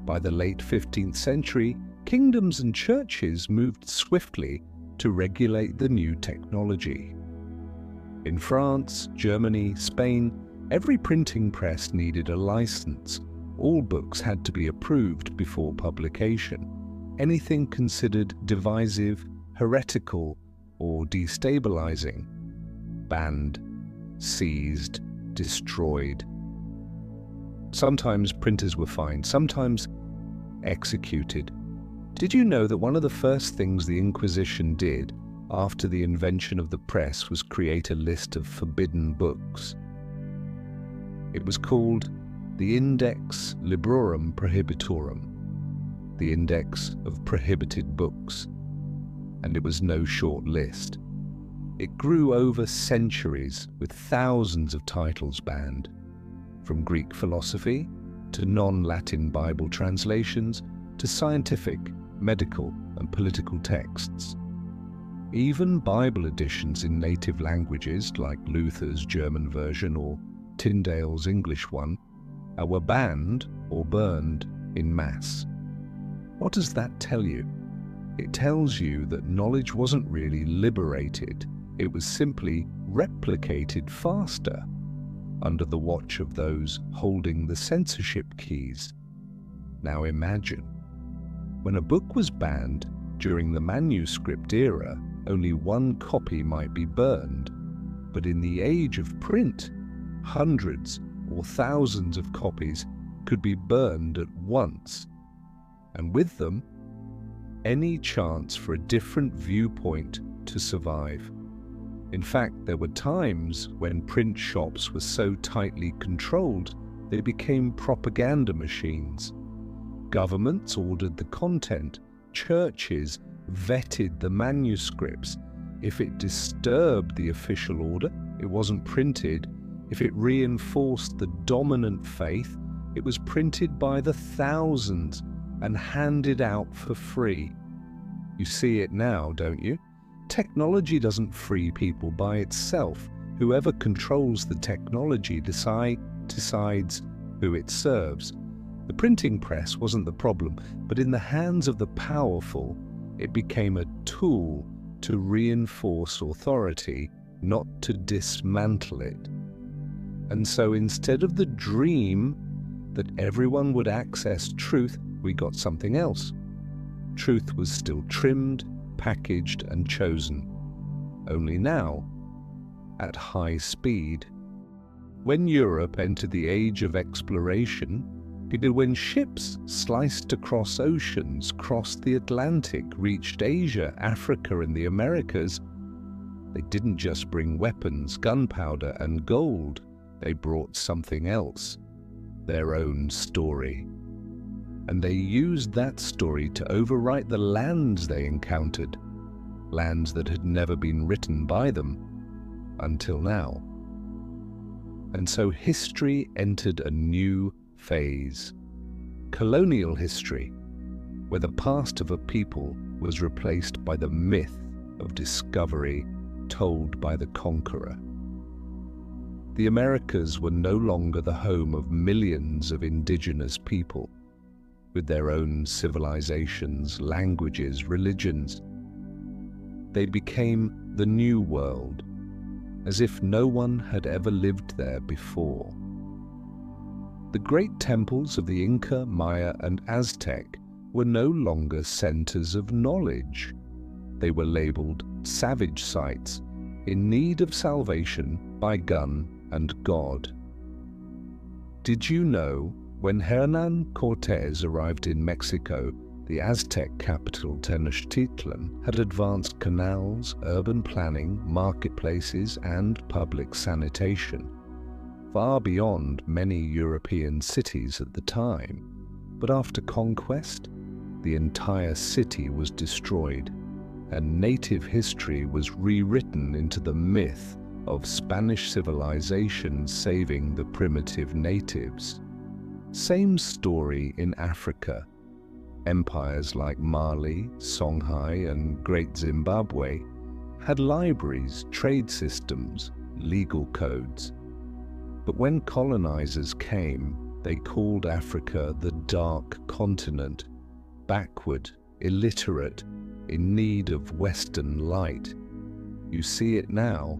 S2: By the late 15th century, kingdoms and churches moved swiftly to regulate the new technology. In France, Germany, Spain, every printing press needed a license. All books had to be approved before publication. Anything considered divisive, heretical, or destabilizing, banned, seized, destroyed. Sometimes printers were fined, sometimes executed. Did you know that one of the first things the Inquisition did after the invention of the press was create a list of forbidden books? It was called the Index Librorum Prohibitorum, the Index of Prohibited Books, and it was no short list. It grew over centuries with thousands of titles banned, from Greek philosophy to non-Latin Bible translations to scientific, medical, and political texts. Even Bible editions in native languages like Luther's German version or Tyndale's English one were banned or burned in mass. What does that tell you? It tells you that knowledge wasn't really liberated. It was simply replicated faster under the watch of those holding the censorship keys. Now imagine, when a book was banned during the manuscript era, only one copy might be burned. But in the age of print, hundreds or thousands of copies could be burned at once. And with them, any chance for a different viewpoint to survive. In fact, there were times when print shops were so tightly controlled they became propaganda machines. Governments ordered the content, churches vetted the manuscripts. If it disturbed the official order, it wasn't printed. If it reinforced the dominant faith, it was printed by the thousands and handed out for free. You see it now, don't you? Technology doesn't free people by itself. Whoever controls the technology decides who it serves. The printing press wasn't the problem, but in the hands of the powerful, it became a tool to reinforce authority, not to dismantle it. And so instead of the dream that everyone would access truth, we got something else. Truth was still trimmed, packaged, and chosen. Only now, at high speed. When Europe entered the age of exploration, when ships sliced across oceans, crossed the Atlantic, reached Asia, Africa, and the Americas, they didn't just bring weapons, gunpowder, and gold. They brought something else, their own story. And they used that story to overwrite the lands they encountered, lands that had never been written by them until now. And so history entered a new phase. colonial history, where the past of a people was replaced by the myth of discovery told by the conqueror. The Americas were no longer the home of millions of indigenous people, with their own civilizations, languages, religions. They became the New World, as if no one had ever lived there before. The great temples of the Inca, Maya, and Aztec were no longer centers of knowledge. They were labeled savage sites in need of salvation by gun and God. Did you know when Hernán Cortés arrived in Mexico, the Aztec capital Tenochtitlan had advanced canals, urban planning, marketplaces, and public sanitation, far beyond many European cities at the time. But after conquest, the entire city was destroyed, and native history was rewritten into the myth of Spanish civilization saving the primitive natives. Same story in Africa. Empires like Mali, Songhai, and Great Zimbabwe had libraries, trade systems, legal codes. But when colonizers came, they called Africa the Dark Continent, backward, illiterate, in need of Western light. You see it now.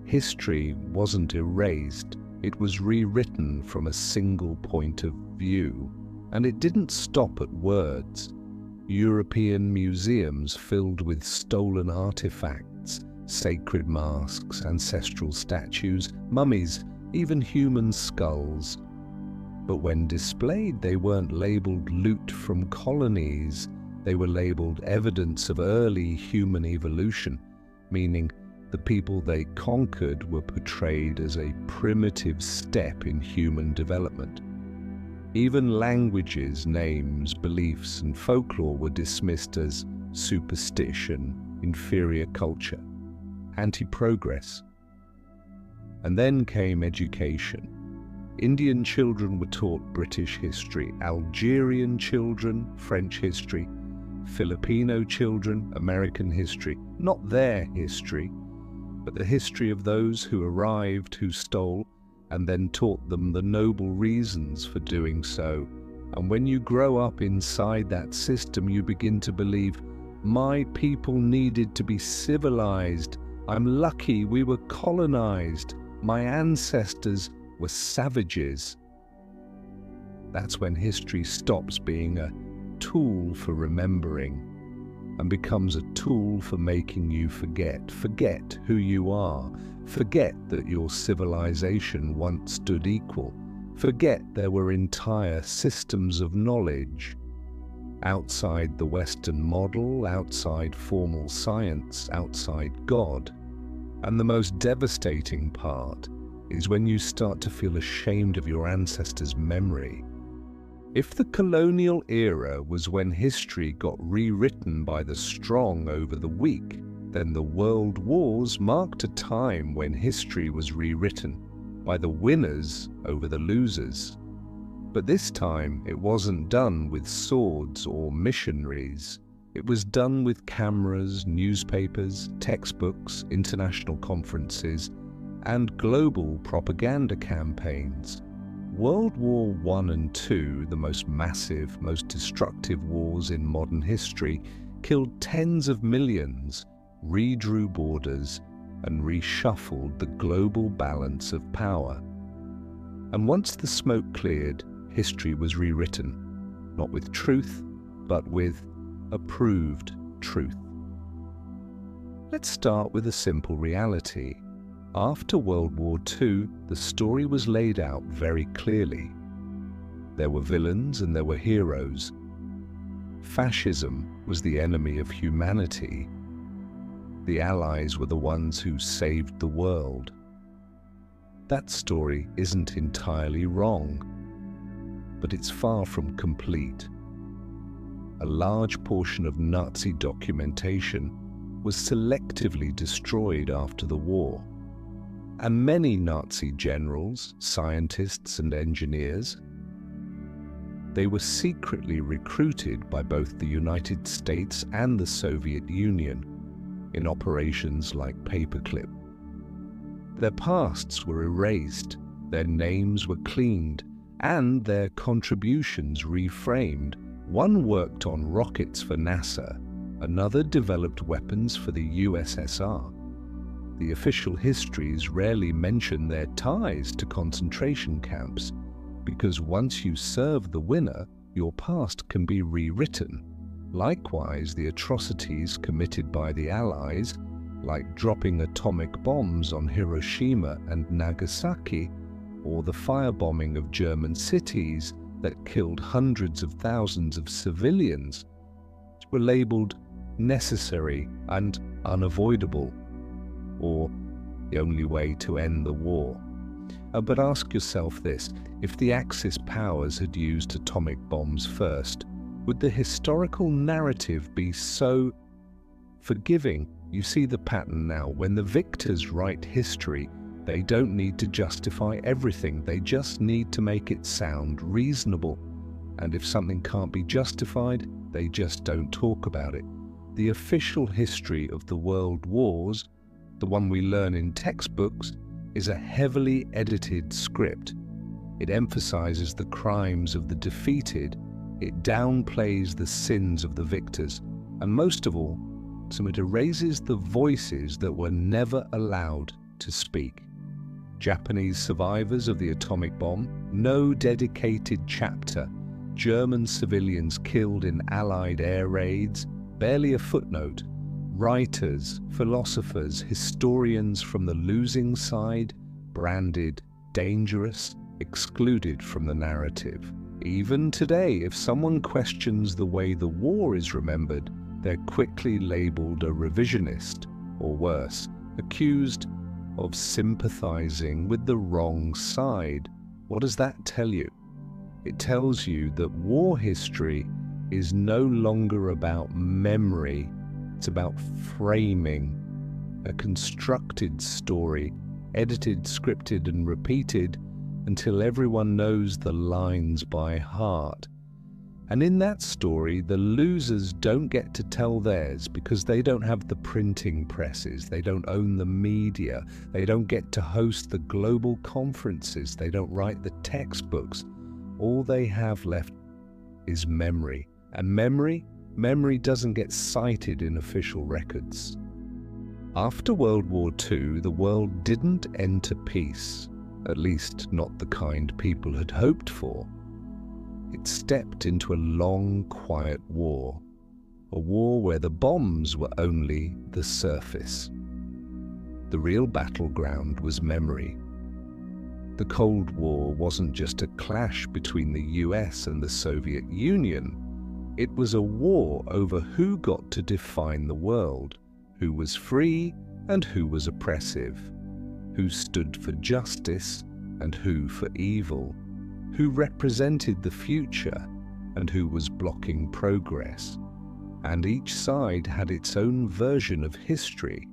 S2: History wasn't erased, it was rewritten from a single point of view. And it didn't stop at words. European museums filled with stolen artifacts, sacred masks, ancestral statues, mummies, even human skulls. But when displayed, they weren't labeled loot from colonies. They were labeled evidence of early human evolution, meaning the people they conquered were portrayed as a primitive step in human development. Even languages, names, beliefs, and folklore were dismissed as superstition, inferior culture, anti-progress. And then came education. Indian children were taught British history, Algerian children, French history, Filipino children, American history. Not their history, but the history of those who arrived, who stole, and then taught them the noble reasons for doing so. And when you grow up inside that system, you begin to believe, my people needed to be civilized. I'm lucky we were colonized. My ancestors were savages. That's when history stops being a tool for remembering and becomes a tool for making you forget who you are, forget that your civilization once stood equal, forget there were entire systems of knowledge outside the Western model, outside formal science, outside God. And the most devastating part is when you start to feel ashamed of your ancestors' memory. If the colonial era was when history got rewritten by the strong over the weak, then the world wars marked a time when history was rewritten by the winners over the losers. But this time it wasn't done with swords or missionaries. It was done with cameras, newspapers, textbooks, international conferences, and global propaganda campaigns. World War I and II, the most massive, most destructive wars in modern history, killed tens of millions, redrew borders, and reshuffled the global balance of power. And once the smoke cleared, history was rewritten, not with truth, but with approved truth. Let's start with a simple reality. After World War II, the story was laid out very clearly. There were villains and there were heroes. Fascism was the enemy of humanity. The Allies were the ones who saved the world. That story isn't entirely wrong, but it's far from complete. A large portion of Nazi documentation was selectively destroyed after the war. And many Nazi generals, scientists, and engineers They were secretly recruited by both the United States and the Soviet Union in operations like Paperclip. Their pasts were erased, their names were cleaned, and their contributions reframed. One worked on rockets for NASA, another developed weapons for the USSR. The official histories rarely mention their ties to concentration camps, because once you serve the winner, your past can be rewritten. Likewise, the atrocities committed by the Allies, like dropping atomic bombs on Hiroshima and Nagasaki, or the firebombing of German cities that killed hundreds of thousands of civilians, were labeled necessary and unavoidable, or the only way to end the war. But ask yourself this: if the Axis powers had used atomic bombs first, would the historical narrative be so forgiving? You see the pattern now. When the victors write history, they don't need to justify everything. They just need to make it sound reasonable. And if something can't be justified, they just don't talk about it. The official history of the world wars, the one we learn in textbooks, is a heavily edited script. It emphasizes the crimes of the defeated, it downplays the sins of the victors, and most of all, it erases the voices that were never allowed to speak. Japanese survivors of the atomic bomb, no dedicated chapter. German civilians killed in Allied air raids, barely a footnote. Writers, philosophers, historians from the losing side, branded dangerous, excluded from the narrative. Even today, if someone questions the way the war is remembered, they're quickly labeled a revisionist, or worse, accused of sympathizing with the wrong side. What does that tell you? It tells you that war history is no longer about memory. It's about framing, a constructed story, edited, scripted, and repeated until everyone knows the lines by heart. And in that story, the losers don't get to tell theirs because they don't have the printing presses, they don't own the media, they don't get to host the global conferences, they don't write the textbooks. All they have left is memory. And memory doesn't get cited in official records. After World War II, the world didn't enter peace, at least not the kind people had hoped for. It stepped into a long, quiet war, a war where the bombs were only the surface. The real battleground was memory. The Cold War wasn't just a clash between the US and the Soviet Union. It was a war over who got to define the world, who was free and who was oppressive, who stood for justice and who for evil, who represented the future and who was blocking progress. And each side had its own version of history.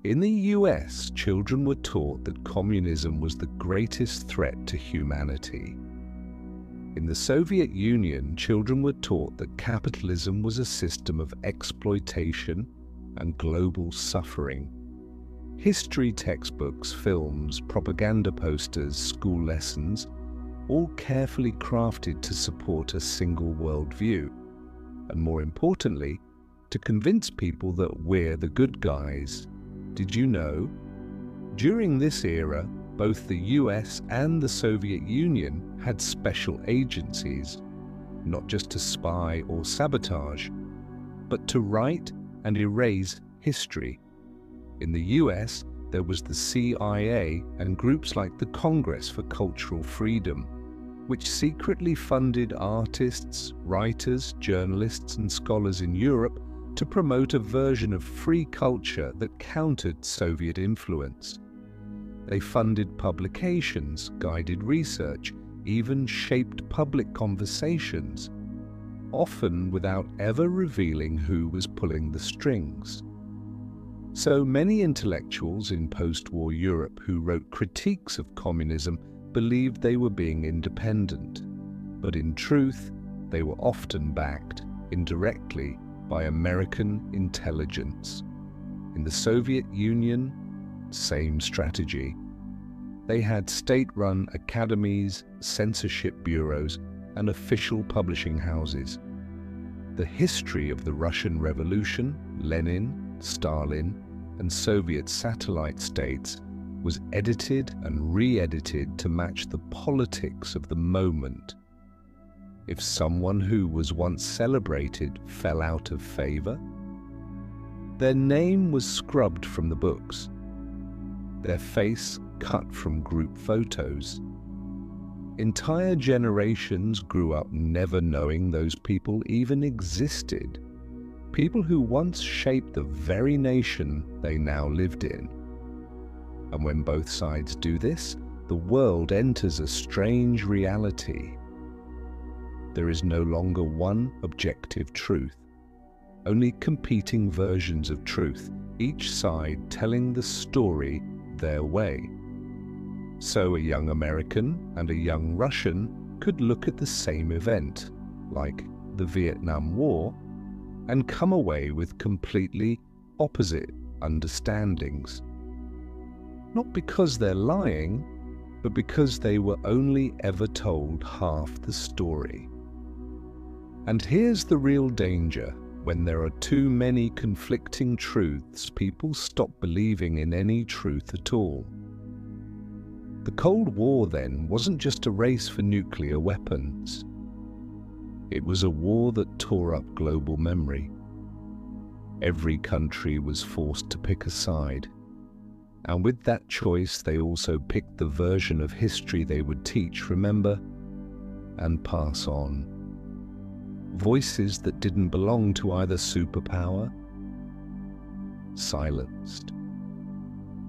S2: In the US, children were taught that communism was the greatest threat to humanity. In the Soviet Union, children were taught that capitalism was a system of exploitation and global suffering. History textbooks, films, propaganda posters, school lessons, all carefully crafted to support a single worldview, and more importantly, to convince people that we're the good guys. Did you know? During this era, both the US and the Soviet Union had special agencies, not just to spy or sabotage, but to write and erase history. In the US, there was the CIA and groups like the Congress for Cultural Freedom, which secretly funded artists, writers, journalists, and scholars in Europe to promote a version of free culture that countered Soviet influence. They funded publications, guided research, even shaped public conversations, often without ever revealing who was pulling the strings. So many intellectuals in post-war Europe who wrote critiques of communism believed they were being independent. but in truth, they were often backed indirectly by American intelligence. In the Soviet Union, same strategy. They had state-run academies, censorship bureaus, and official publishing houses. The history of the Russian Revolution, Lenin, Stalin, and Soviet satellite states was edited and re-edited to match the politics of the moment. If someone who was once celebrated fell out of favor, their name was scrubbed from the books, their face cut from group photos. Entire generations grew up never knowing those people even existed, people who once shaped the very nation they now lived in. And when both sides do this, the world enters a strange reality. There is no longer one objective truth, only competing versions of truth, each side telling the story their way. So a young American and a young Russian could look at the same event, like the Vietnam War, and come away with completely opposite understandings. Not because they're lying, but because they were only ever told half the story. And here's the real danger. When there are too many conflicting truths, people stop believing in any truth at all. The Cold War, then, wasn't just a race for nuclear weapons. It was a war that tore up global memory. Every country was forced to pick a side. And with that choice, they also picked the version of history they would teach, remember, and pass on. Voices that didn't belong to either superpower, silenced.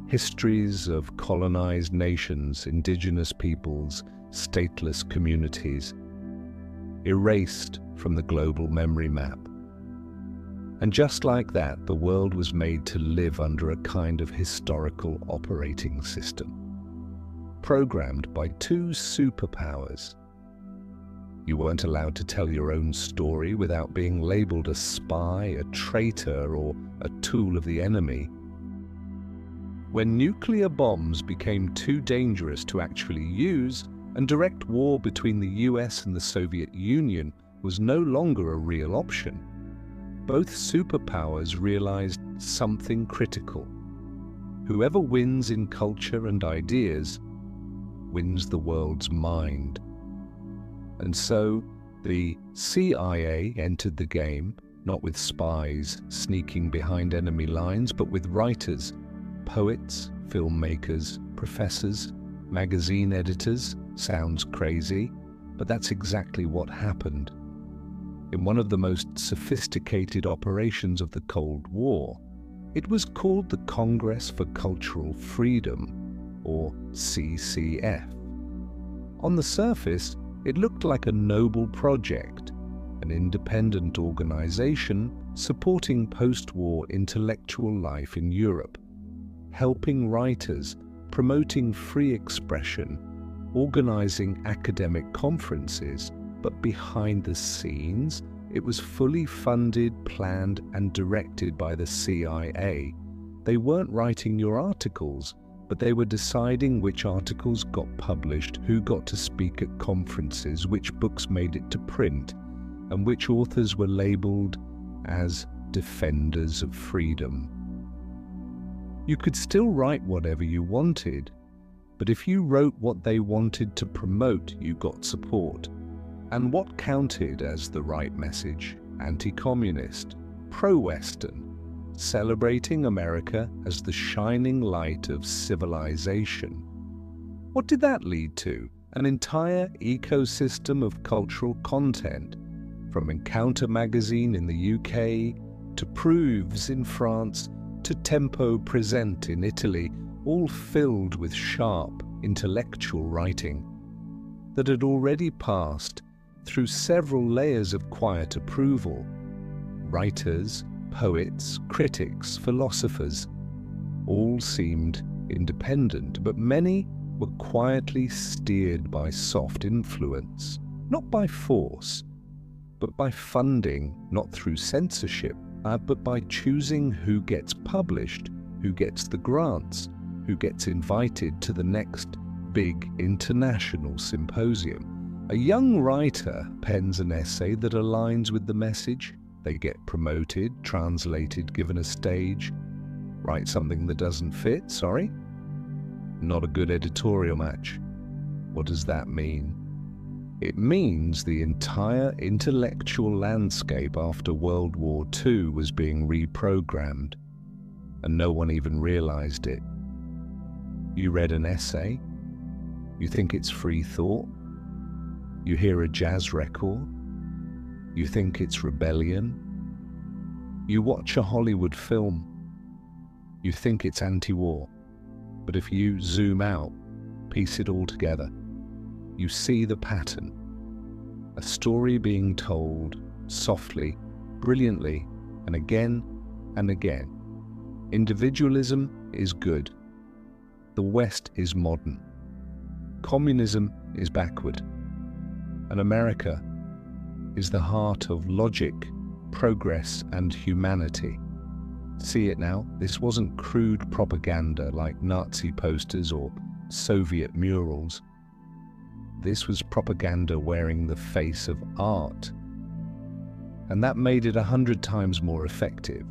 S2: Histories of colonized nations, indigenous peoples, stateless communities, erased from the global memory map. And just like that, the world was made to live under a kind of historical operating system, programmed by two superpowers. You weren't allowed to tell your own story without being labeled a spy, a traitor, or a tool of the enemy. When nuclear bombs became too dangerous to actually use, and direct war between the US and the Soviet Union was no longer a real option, both superpowers realized something critical. Whoever wins in culture and ideas wins the world's mind. And so the CIA entered the game, not with spies sneaking behind enemy lines, but with writers, poets, filmmakers, professors, magazine editors. Sounds crazy, but that's exactly what happened. In one of the most sophisticated operations of the Cold War, it was called the Congress for Cultural Freedom, or CCF. On the surface, it looked like a noble project, an independent organization supporting post-war intellectual life in Europe, helping writers, promoting free expression, organizing academic conferences, but behind the scenes, it was fully funded, planned, and directed by the CIA. They weren't writing your articles, but they were deciding which articles got published, who got to speak at conferences, which books made it to print, and which authors were labeled as defenders of freedom. You could still write whatever you wanted, but if you wrote what they wanted to promote, you got support. And what counted as the right message? Anti-communist, pro-Western, celebrating America as the shining light of civilization. What did that lead to? An entire ecosystem of cultural content, from Encounter magazine in the UK, to Proofs in France, to Tempo Present in Italy, all filled with sharp, intellectual writing that had already passed through several layers of quiet approval. Writers, poets, critics, philosophers, all seemed independent, but many were quietly steered by soft influence, not by force, but by funding, not through censorship, but by choosing who gets published, who gets the grants, who gets invited to the next big international symposium. A young writer pens an essay that aligns with the message. They get promoted, translated, given a stage. Write something that doesn't fit, sorry? Not a good editorial match. What does that mean? It means the entire intellectual landscape after World War II was being reprogrammed, and no one even realized it. You read an essay, you think it's free thought, you hear a jazz record, you think it's rebellion, you watch a Hollywood film, you think it's anti-war, but if you zoom out, piece it all together, you see the pattern. A story being told softly, brilliantly, and again and again. Individualism is good. The West is modern. Communism is backward. And America is the heart of logic, progress, and humanity. See it now? This wasn't crude propaganda like Nazi posters or Soviet murals. This was propaganda wearing the face of art. And that made it 100 times more effective.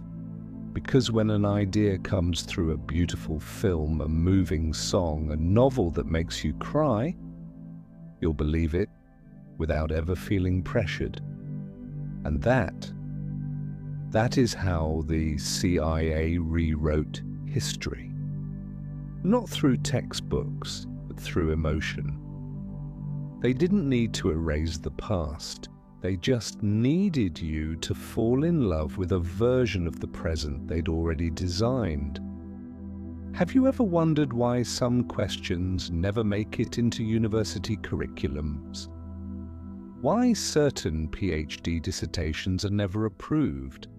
S2: Because when an idea comes through a beautiful film, a moving song, a novel that makes you cry, you'll believe it without ever feeling pressured. And that is how the CIA rewrote history. Not through textbooks, but through emotion. They didn't need to erase the past. They just needed you to fall in love with a version of the present they'd already designed. Have you ever wondered why some questions never make it into university curriculums? Why certain PhD dissertations are never approved?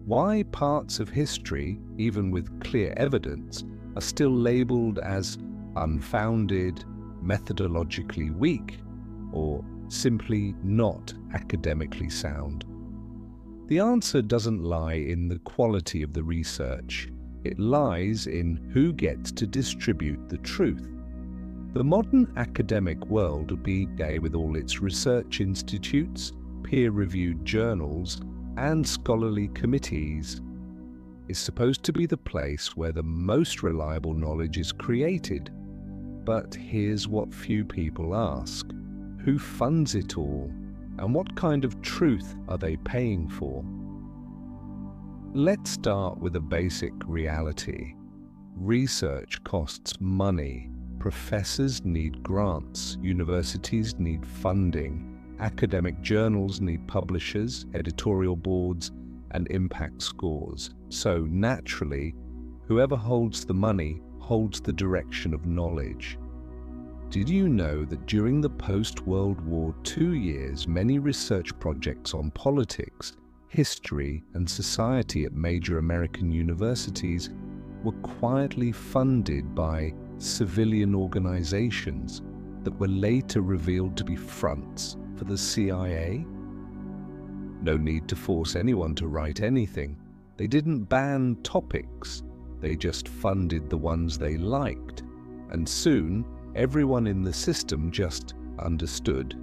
S2: Why parts of history, even with clear evidence, are still labelled as unfounded, methodologically weak, or simply not academically sound? The answer doesn't lie in the quality of the research. It lies in who gets to distribute the truth. The modern academic world, be it with all its research institutes, peer-reviewed journals, and scholarly committees, is supposed to be the place where the most reliable knowledge is created. But here's what few people ask. Who funds it all? And what kind of truth are they paying for? Let's start with a basic reality. Research costs money. Professors need grants. Universities need funding. Academic journals need publishers, editorial boards, and impact scores. So naturally, whoever holds the money holds the direction of knowledge. Did you know that during the post-World War II years, many research projects on politics, history, and society at major American universities were quietly funded by civilian organizations that were later revealed to be fronts for the CIA? No need to force anyone to write anything. They didn't ban topics. They just funded the ones they liked. And soon, everyone in the system just understood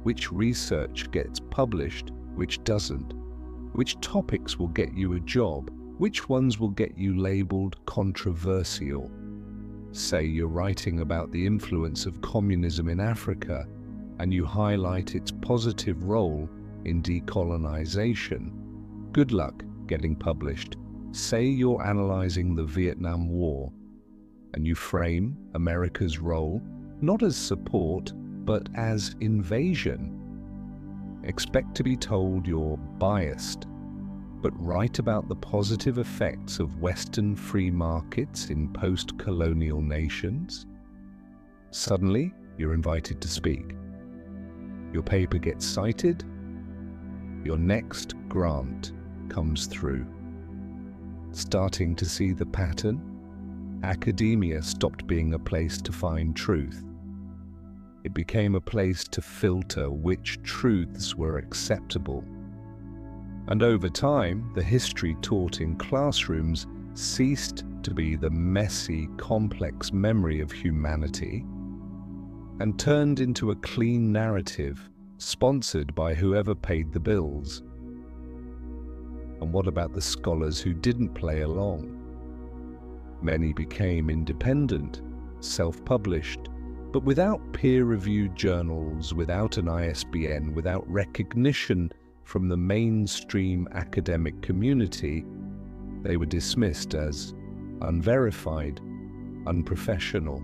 S2: which research gets published, which doesn't, which topics will get you a job, which ones will get you labeled controversial. Say you're writing about the influence of communism in Africa and you highlight its positive role in decolonization. Good luck getting published. Say you're analyzing the Vietnam War and you frame America's role not as support, but as invasion. Expect to be told you're biased, but write about the positive effects of Western free markets in post-colonial nations. Suddenly, you're invited to speak. Your paper gets cited. Your next grant comes through. Starting to see the pattern? Academia stopped being a place to find truth. It became a place to filter which truths were acceptable. And over time, the history taught in classrooms ceased to be the messy, complex memory of humanity and turned into a clean narrative sponsored by whoever paid the bills. And what about the scholars who didn't play along? Many became independent, self-published, but without peer-reviewed journals, without an ISBN, without recognition from the mainstream academic community, they were dismissed as unverified, unprofessional,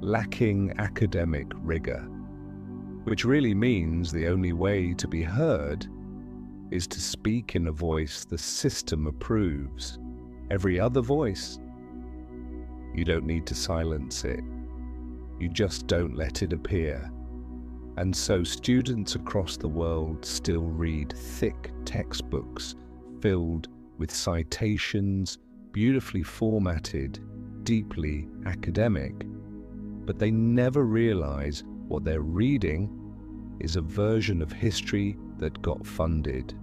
S2: lacking academic rigor, which really means the only way to be heard is to speak in a voice the system approves. Every other voice, you don't need to silence it. You just don't let it appear. And so students across the world still read thick textbooks filled with citations, beautifully formatted, deeply academic, but they never realize what they're reading is a version of history that got funded.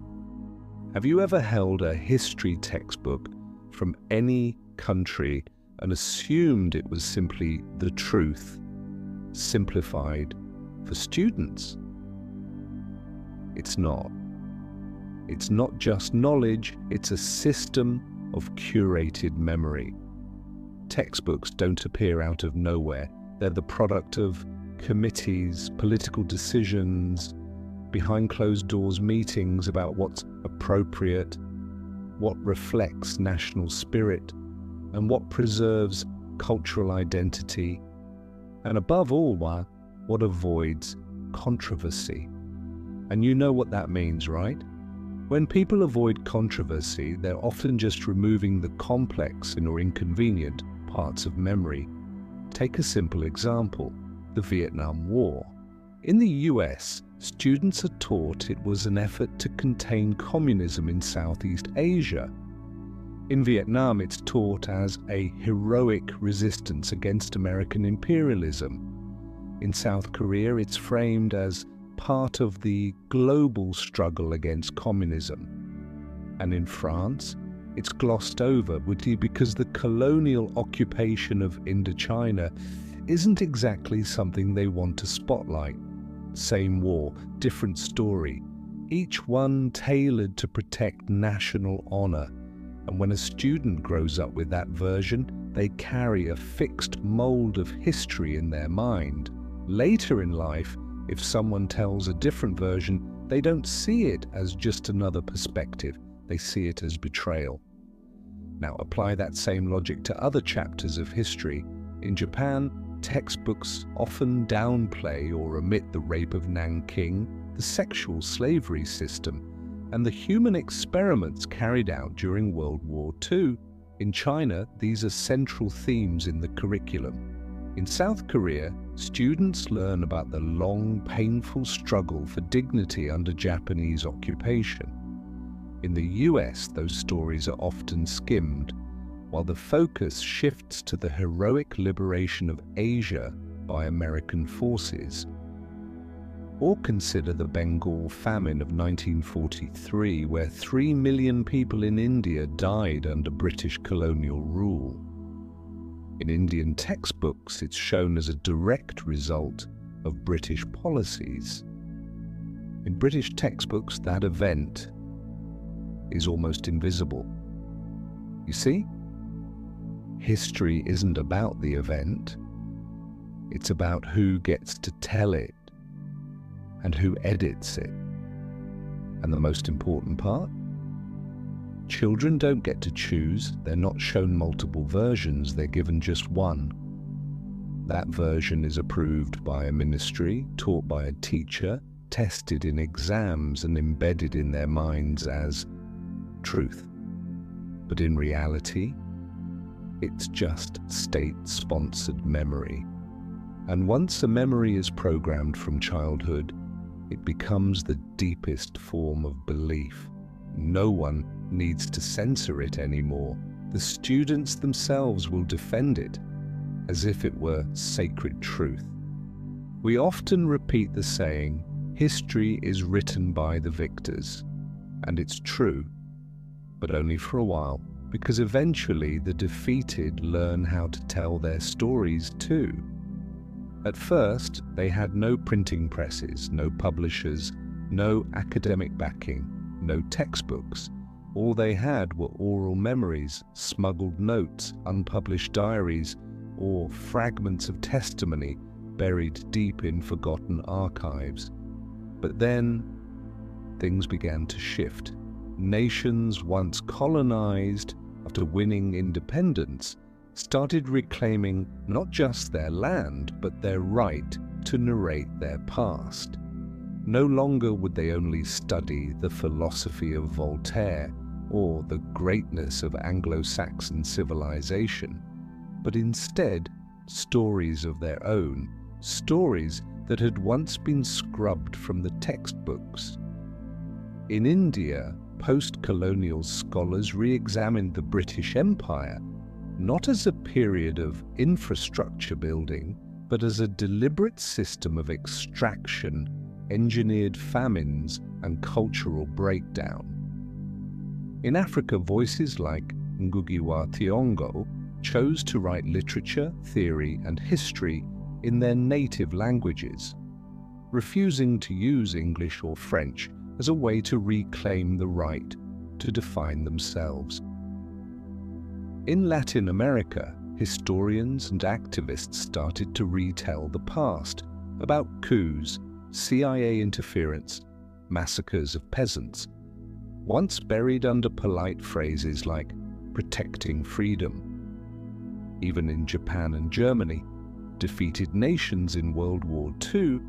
S2: Have you ever held a history textbook from any country and assumed it was simply the truth, simplified for students? It's not. It's not just knowledge, it's a system of curated memory. Textbooks don't appear out of nowhere. They're the product of committees, political decisions, behind closed doors meetings about what's appropriate, what reflects national spirit, and what preserves cultural identity, and above all, what avoids controversy. And you know what that means, right? When people avoid controversy, they're often just removing the complex or inconvenient parts of memory. Take a simple example, the Vietnam War. In the US, students are taught it was an effort to contain communism in Southeast Asia. In Vietnam, it's taught as a heroic resistance against American imperialism. In South Korea, it's framed as part of the global struggle against communism. And in France, it's glossed over because the colonial occupation of Indochina isn't exactly something they want to spotlight. Same war, different story, each one tailored to protect national honor. And when a student grows up with that version, they carry a fixed mold of history in their mind. Later in life, if someone tells a different version, they don't see it as just another perspective. They see it as betrayal. Now apply that same logic to other chapters of history. In Japan, textbooks often downplay or omit the rape of Nanking, the sexual slavery system, and the human experiments carried out during World War II. In China, these are central themes in the curriculum. In South Korea, students learn about the long, painful struggle for dignity under Japanese occupation. In the US, those stories are often skimmed, while the focus shifts to the heroic liberation of Asia by American forces. Or consider the Bengal famine of 1943, where 3 million people in India died under British colonial rule. In Indian textbooks, it's shown as a direct result of British policies. In British textbooks, that event is almost invisible. You see? History isn't about the event. It's about who gets to tell it and who edits it. And the most important part? Children don't get to choose. They're not shown multiple versions. They're given just one. That version is approved by a ministry, taught by a teacher, tested in exams, and embedded in their minds as truth. But in reality, it's just state-sponsored memory. And once a memory is programmed from childhood, it becomes the deepest form of belief. No one needs to censor it anymore. The students themselves will defend it as if it were sacred truth. We often repeat the saying, history is written by the victors. And it's true, but only for a while, because eventually the defeated learn how to tell their stories too. At first, they had no printing presses, no publishers, no academic backing, no textbooks. All they had were oral memories, smuggled notes, unpublished diaries, or fragments of testimony buried deep in forgotten archives. But then, things began to shift. Nations once colonized, after winning independence, started reclaiming not just their land, but their right to narrate their past. No longer would they only study the philosophy of Voltaire or the greatness of Anglo-Saxon civilization, but instead stories of their own, stories that had once been scrubbed from the textbooks. In India, post-colonial scholars re-examined the British Empire not as a period of infrastructure building, but as a deliberate system of extraction, engineered famines, and cultural breakdown. In Africa, voices like Ngugi wa Thiong'o chose to write literature, theory, and history in their native languages, refusing to use English or French as a way to reclaim the right to define themselves. In Latin America, historians and activists started to retell the past about coups, CIA interference, massacres of peasants, once buried under polite phrases like protecting freedom. Even in Japan and Germany, defeated nations in World War II,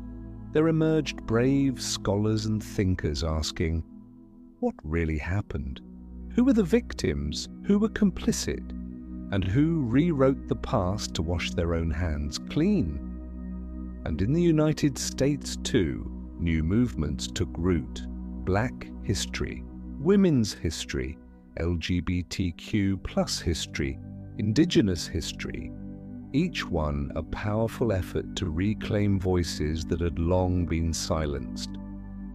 S2: there emerged brave scholars and thinkers asking, what really happened? Who were the victims? Who were complicit? And who rewrote the past to wash their own hands clean? And in the United States too, new movements took root. Black history, women's history, LGBTQ+ history, indigenous history, each one a powerful effort to reclaim voices that had long been silenced.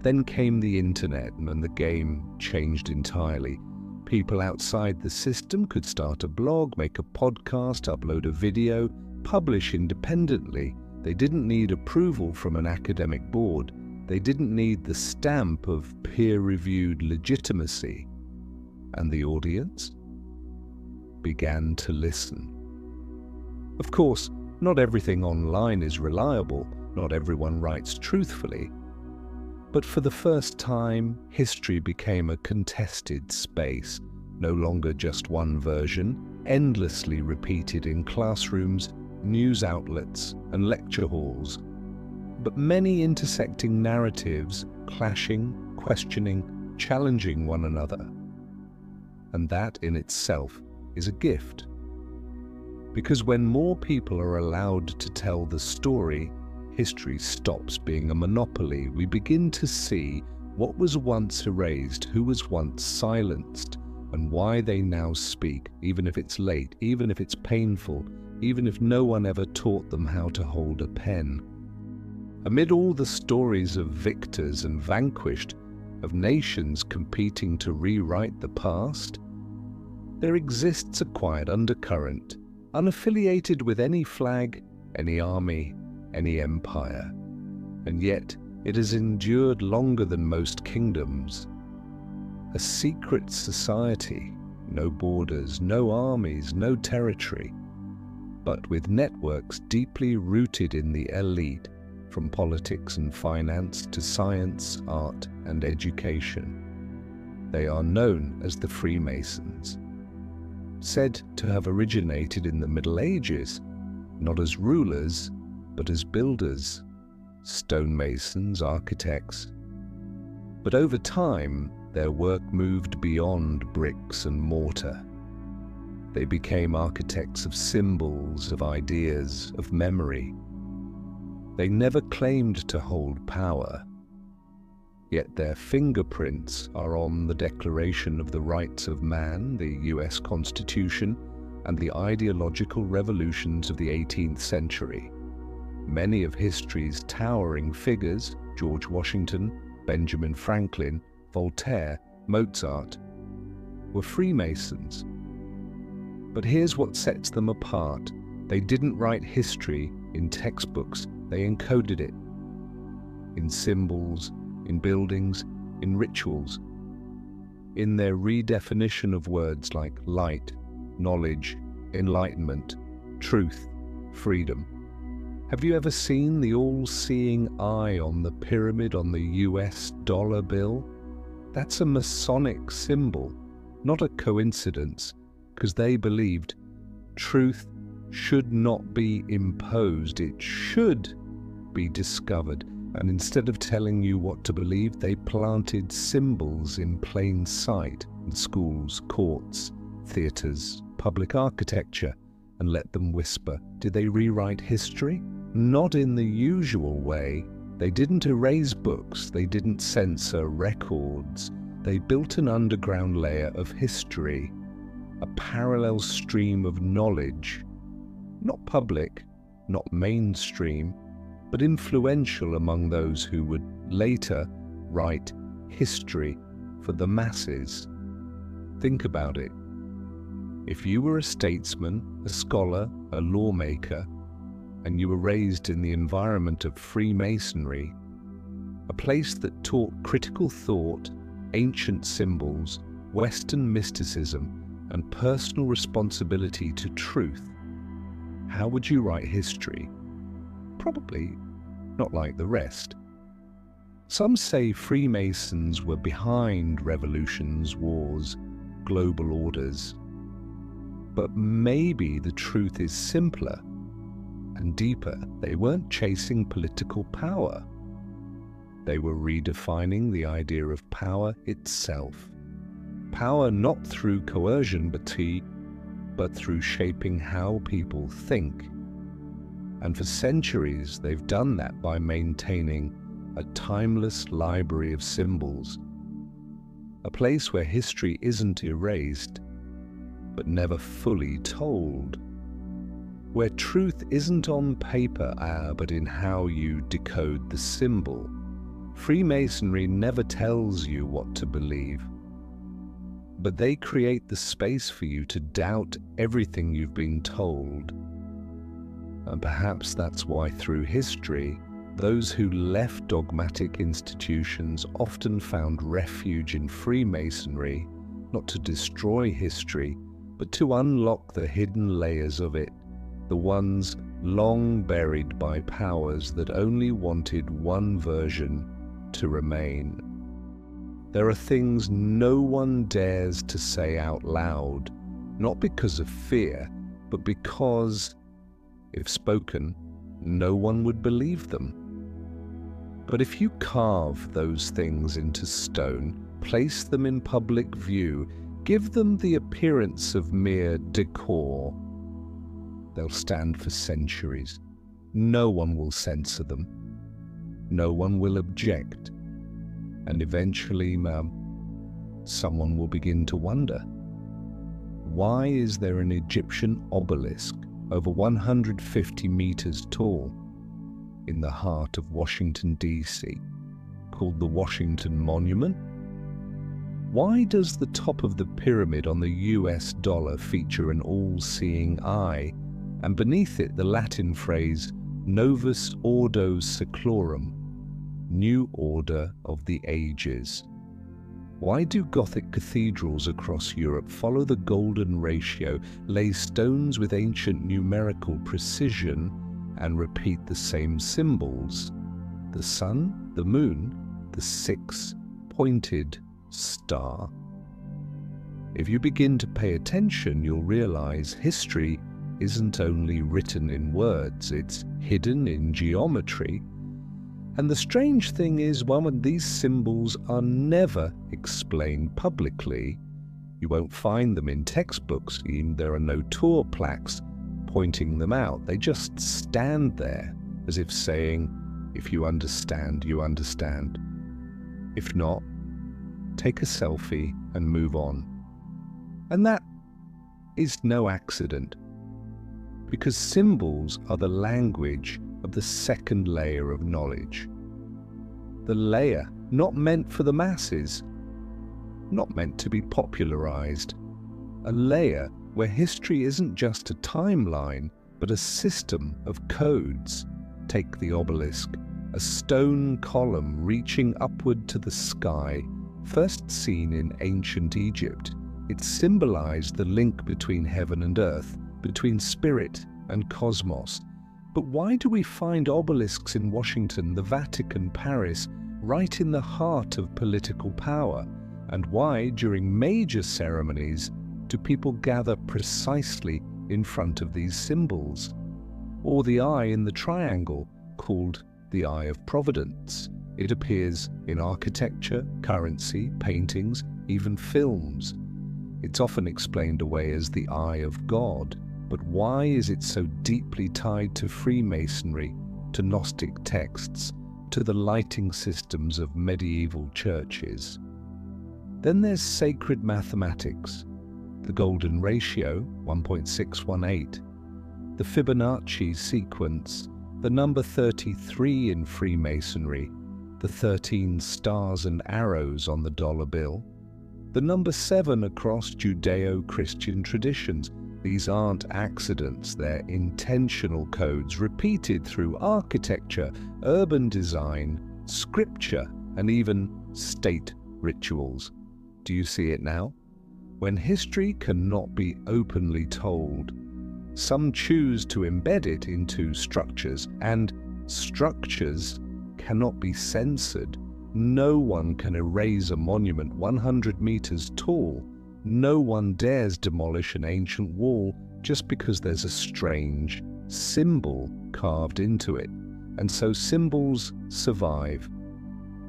S2: Then came the internet and the game changed entirely. People outside the system could start a blog, make a podcast, upload a video, publish independently. They didn't need approval from an academic board. They didn't need the stamp of peer-reviewed legitimacy. And the audience began to listen. Of course, not everything online is reliable, not everyone writes truthfully. But for the first time, history became a contested space, no longer just one version, endlessly repeated in classrooms, news outlets, and lecture halls, but many intersecting narratives, clashing, questioning, challenging one another. And that in itself is a gift. Because when more people are allowed to tell the story, history stops being a monopoly. We begin to see what was once erased, who was once silenced, and why they now speak, even if it's late, even if it's painful, even if no one ever taught them how to hold a pen. Amid all the stories of victors and vanquished, of nations competing to rewrite the past, there exists a quiet undercurrent, unaffiliated with any flag, any army, any empire. And yet it has endured longer than most kingdoms. A secret society, no borders, no armies, no territory, but with networks deeply rooted in the elite, from politics and finance to science, art, and education. They are known as the Freemasons, said to have originated in the Middle Ages, not as rulers, but as builders, stonemasons, architects. But over time, their work moved beyond bricks and mortar. They became architects of symbols, of ideas, of memory. They never claimed to hold power, yet their fingerprints are on the Declaration of the Rights of Man, the US Constitution, and the ideological revolutions of the 18th century. Many of history's towering figures, George Washington, Benjamin Franklin, Voltaire, Mozart, were Freemasons. But here's what sets them apart. They didn't write history in textbooks, they encoded it in symbols, in buildings, in rituals, in their redefinition of words like light, knowledge, enlightenment, truth, freedom. Have you ever seen the all-seeing eye on the pyramid on the US dollar bill? That's a Masonic symbol, not a coincidence, because they believed truth should not be imposed, it should be discovered. And instead of telling you what to believe, they planted symbols in plain sight in schools, courts, theatres, public architecture, and let them whisper. Did they rewrite history? Not in the usual way. They didn't erase books, they didn't censor records. They built an underground layer of history, a parallel stream of knowledge, not public, not mainstream, but influential among those who would later write history for the masses. Think about it. If you were a statesman, a scholar, a lawmaker, and you were raised in the environment of Freemasonry, a place that taught critical thought, ancient symbols, Western mysticism, and personal responsibility to truth, how would you write history? Probably not like the rest. Some say Freemasons were behind revolutions, wars, global orders. But maybe the truth is simpler and deeper. They weren't chasing political power. They were redefining the idea of power itself. Power not through coercion, but through shaping how people think. And for centuries, they've done that by maintaining a timeless library of symbols, a place where history isn't erased, but never fully told, where truth isn't on paper, but in how you decode the symbol. Freemasonry never tells you what to believe, but they create the space for you to doubt everything you've been told. And perhaps that's why through history, those who left dogmatic institutions often found refuge in Freemasonry, not to destroy history, but to unlock the hidden layers of it, the ones long buried by powers that only wanted one version to remain. There are things no one dares to say out loud, not because of fear, but because, if spoken, no one would believe them. But if you carve those things into stone, place them in public view, give them the appearance of mere decor, they'll stand for centuries. No one will censor them. No one will object. And eventually, someone will begin to wonder, why is there an Egyptian obelisk over 150 meters tall in the heart of Washington, D.C., called the Washington Monument? Why does the top of the pyramid on the US dollar feature an all-seeing eye, and beneath it the Latin phrase Novus Ordo Seclorum, New Order of the Ages? Why do Gothic cathedrals across Europe follow the golden ratio, lay stones with ancient numerical precision, and repeat the same symbols? The sun, the moon, the six-pointed star. If you begin to pay attention, you'll realize history isn't only written in words, it's hidden in geometry. And the strange thing is, when these symbols are never explained publicly, you won't find them in textbooks, there are no tour plaques pointing them out. They just stand there as if saying, if you understand, you understand. If not, take a selfie and move on. And that is no accident, because symbols are the language of the second layer of knowledge. The layer not meant for the masses, not meant to be popularized. A layer where history isn't just a timeline, but a system of codes. Take the obelisk, a stone column reaching upward to the sky, first seen in ancient Egypt. It symbolized the link between heaven and earth, between spirit and cosmos. But why do we find obelisks in Washington, the Vatican, Paris, right in the heart of political power? And why, during major ceremonies, do people gather precisely in front of these symbols? Or the eye in the triangle, called the Eye of Providence. It appears in architecture, currency, paintings, even films. It's often explained away as the eye of God, but why is it so deeply tied to Freemasonry, to Gnostic texts, to the lighting systems of medieval churches? Then there's sacred mathematics, the golden ratio, 1.618, the Fibonacci sequence, the number 33 in Freemasonry, the 13 stars and arrows on the dollar bill, the number 7 across Judeo-Christian traditions. These aren't accidents, they're intentional codes repeated through architecture, urban design, scripture, and even state rituals. Do you see it now? When history cannot be openly told, some choose to embed it into structures, and structures cannot be censored. No one can erase a monument 100 meters tall. No one dares demolish an ancient wall just because there's a strange symbol carved into it. And so symbols survive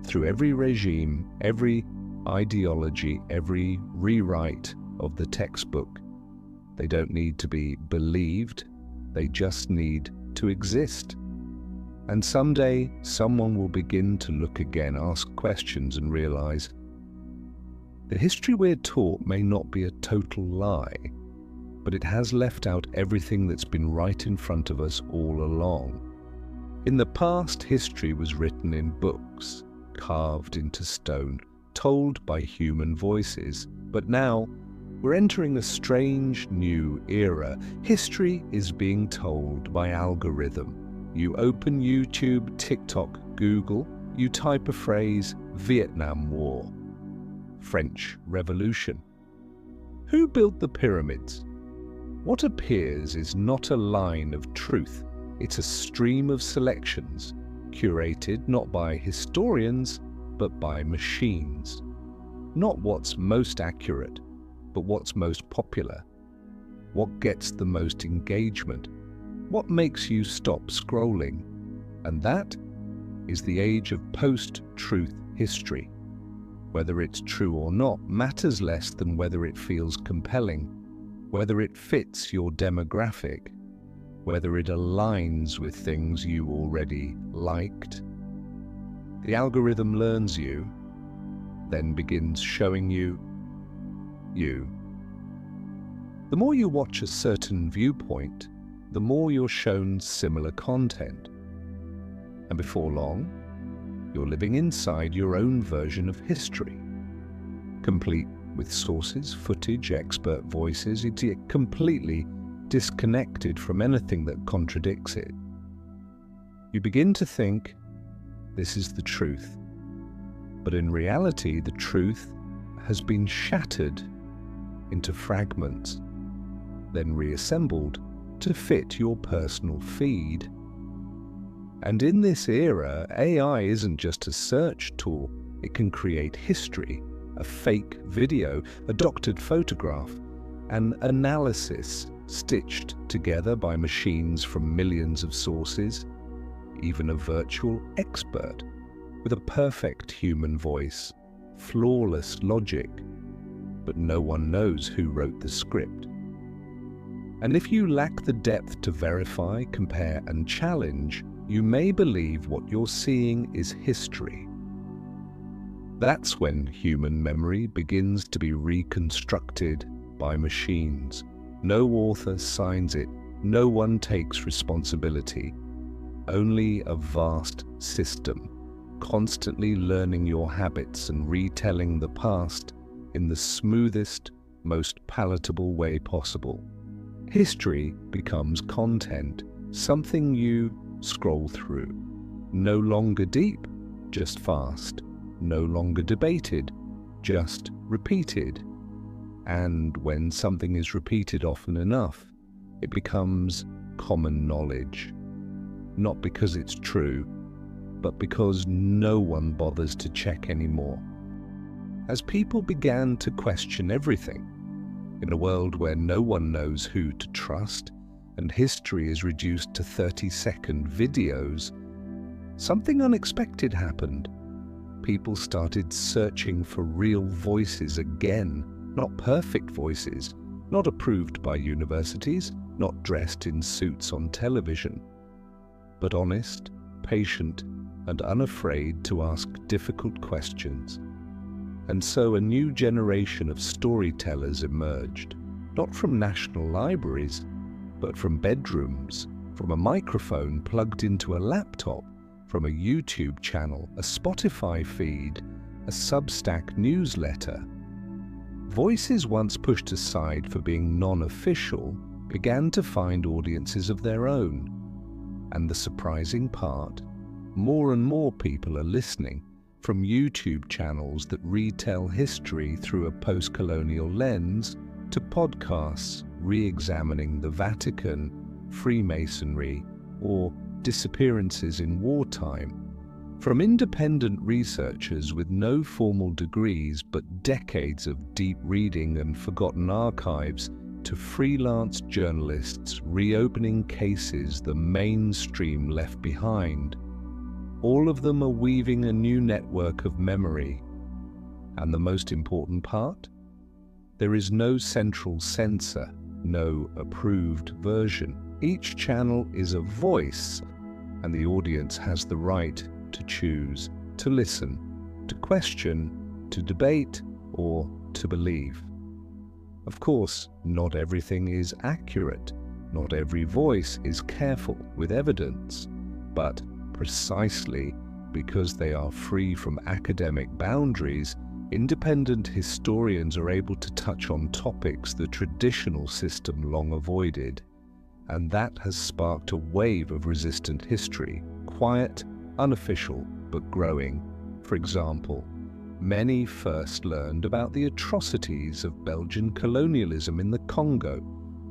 S2: through every regime, every ideology, every rewrite of the textbook. They don't need to be believed, they just need to exist. And someday, someone will begin to look again, ask questions, and realize the history we're taught may not be a total lie, but it has left out everything that's been right in front of us all along. In the past, history was written in books, carved into stone, told by human voices. But now, we're entering a strange new era. History is being told by algorithm. You open YouTube, TikTok, Google, you type a phrase, Vietnam War, French Revolution. Who built the pyramids? What appears is not a line of truth. It's a stream of selections, curated not by historians, but by machines. Not what's most accurate, but what's most popular. What gets the most engagement? What makes you stop scrolling? And that is the age of post-truth history. Whether it's true or not matters less than whether it feels compelling, whether it fits your demographic, whether it aligns with things you already liked. The algorithm learns you, then begins showing you you. The more you watch a certain viewpoint, the more you're shown similar content. And before long, you're living inside your own version of history, complete with sources, footage, expert voices. It's completely disconnected from anything that contradicts it. You begin to think, this is the truth. But in reality, the truth has been shattered into fragments, then reassembled to fit your personal feed. And in this era, AI isn't just a search tool. It can create history, a fake video, a doctored photograph, an analysis stitched together by machines from millions of sources, even a virtual expert with a perfect human voice, flawless logic, but no one knows who wrote the script. And if you lack the depth to verify, compare, and challenge, you may believe what you're seeing is history. That's when human memory begins to be reconstructed by machines. No author signs it, no one takes responsibility. only a vast system, constantly learning your habits and retelling the past in the smoothest, most palatable way possible. History becomes content, something you scroll through. No longer deep, just fast. No longer debated, just repeated. And when something is repeated often enough, it becomes common knowledge. Not because it's true, but because no one bothers to check anymore. As people began to question everything, in a world where no one knows who to trust and history is reduced to 30-second videos, something unexpected happened. People started searching for real voices again, not perfect voices, not approved by universities, not dressed in suits on television, but honest, patient, and unafraid to ask difficult questions. And so a new generation of storytellers emerged, not from national libraries, but from bedrooms, from a microphone plugged into a laptop, from a YouTube channel, a Spotify feed, a Substack newsletter. Voices once pushed aside for being non-official began to find audiences of their own. And the surprising part, more and more people are listening, from YouTube channels that retell history through a post-colonial lens to podcasts re-examining the Vatican, Freemasonry, or disappearances in wartime. From independent researchers with no formal degrees but decades of deep reading and forgotten archives to freelance journalists reopening cases the mainstream left behind, all of them are weaving a new network of memory. And the most important part? There is no central censor, no approved version. Each channel is a voice, and the audience has the right to choose, to listen, to question, to debate, or to believe. Of course, not everything is accurate. Not every voice is careful with evidence, but precisely because they are free from academic boundaries, independent historians are able to touch on topics the traditional system long avoided. And that has sparked a wave of resistant history, quiet, unofficial, but growing. For example, many first learned about the atrocities of Belgian colonialism in the Congo,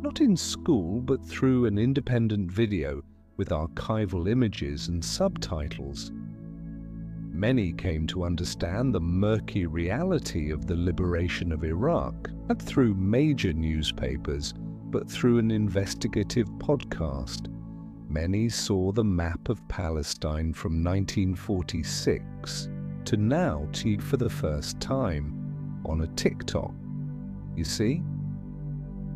S2: not in school, but through an independent video with archival images and subtitles. Many came to understand the murky reality of the liberation of Iraq, not through major newspapers, but through an investigative podcast. Many saw the map of Palestine from 1946 to now see for the first time on a TikTok. You see?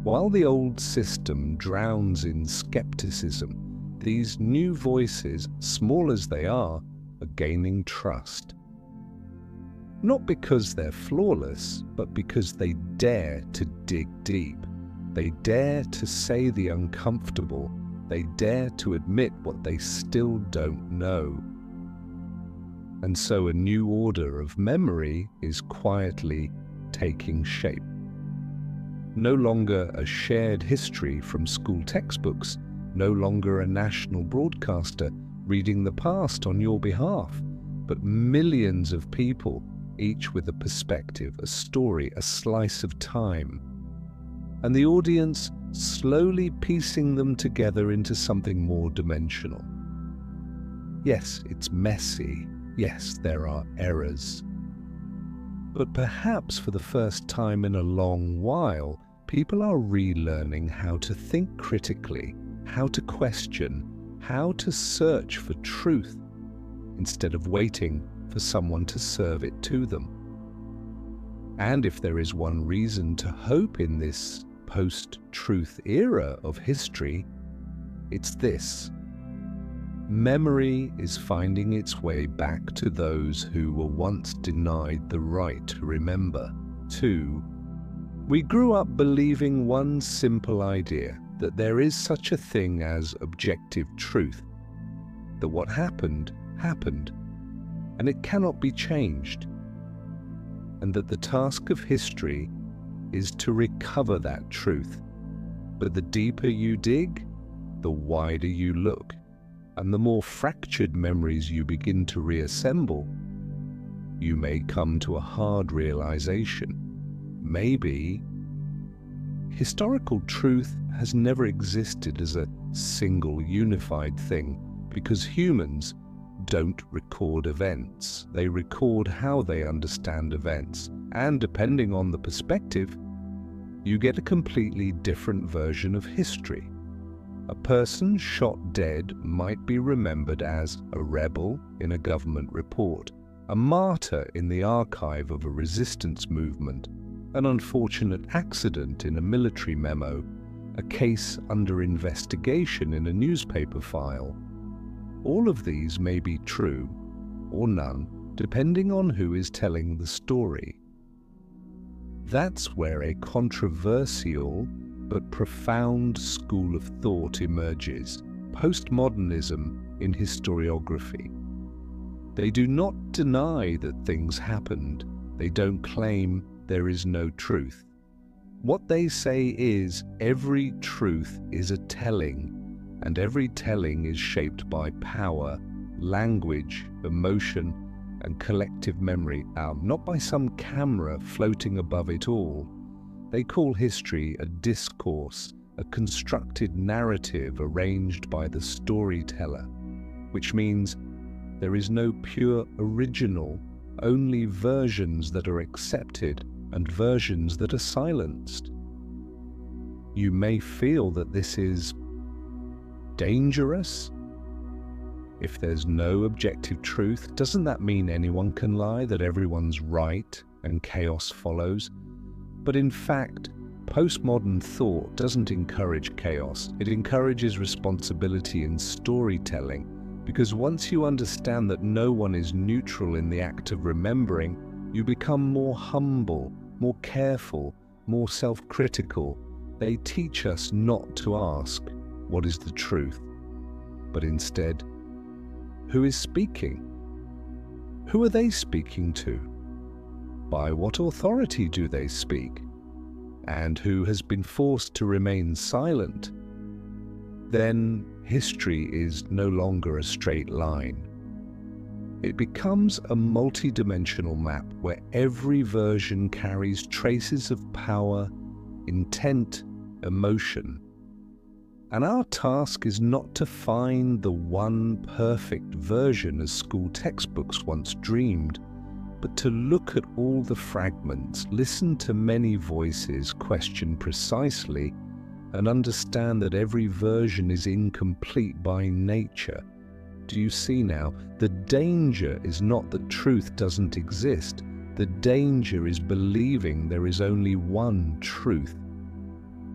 S2: While the old system drowns in skepticism, these new voices, small as they are gaining trust. Not because they're flawless, but because they dare to dig deep. They dare to say the uncomfortable. They dare to admit what they still don't know. And so a new order of memory is quietly taking shape. No longer a shared history from school textbooks, no longer a national broadcaster reading the past on your behalf, but millions of people, each with a perspective, a story, a slice of time. And the audience slowly piecing them together into something more dimensional. Yes, it's messy. Yes, there are errors. But perhaps for the first time in a long while, people are relearning how to think critically, how to question, how to search for truth, instead of waiting for someone to serve it to them. And if there is one reason to hope in this post-truth era of history, it's this. Memory is finding its way back to those who were once denied the right to remember. 2. We grew up believing one simple idea, that there is such a thing as objective truth. that what happened, happened, and it cannot be changed, and that the task of history is to recover that truth. But the deeper you dig, the wider you look, and the more fractured memories you begin to reassemble, you may come to a hard realization. Maybe historical truth has never existed as a single unified thing, because humans don't record events. They record how they understand events, and depending on the perspective, you get a completely different version of history. A person shot dead might be remembered as a rebel in a government report, a martyr in the archive of a resistance movement, an unfortunate accident in a military memo, a case under investigation in a newspaper file. All of these may be true, or none, depending on who is telling the story. That's where a controversial but profound school of thought emerges, postmodernism in historiography. They do not deny that things happened. They don't claim there is no truth. What they say is every truth is a telling, and every telling is shaped by power, language, emotion, and collective memory, not by some camera floating above it all. They call history a discourse, a constructed narrative arranged by the storyteller, which means there is no pure original, only versions that are accepted and versions that are silenced. You may feel that this is dangerous. If there's no objective truth, doesn't that mean anyone can lie, that everyone's right and chaos follows? But in fact, postmodern thought doesn't encourage chaos. It encourages responsibility in storytelling, because once you understand that no one is neutral in the act of remembering, you become more humble, more careful, more self-critical. They teach us not to ask, what is the truth? But instead, who is speaking? Who are they speaking to? By what authority do they speak? And who has been forced to remain silent? Then history is no longer a straight line. It becomes a multi-dimensional map where every version carries traces of power, intent, emotion. And our task is not to find the one perfect version as school textbooks once dreamed, but to look at all the fragments, listen to many voices, question precisely, and understand that every version is incomplete by nature. Do you see now? The danger is not that truth doesn't exist. The danger is believing there is only one truth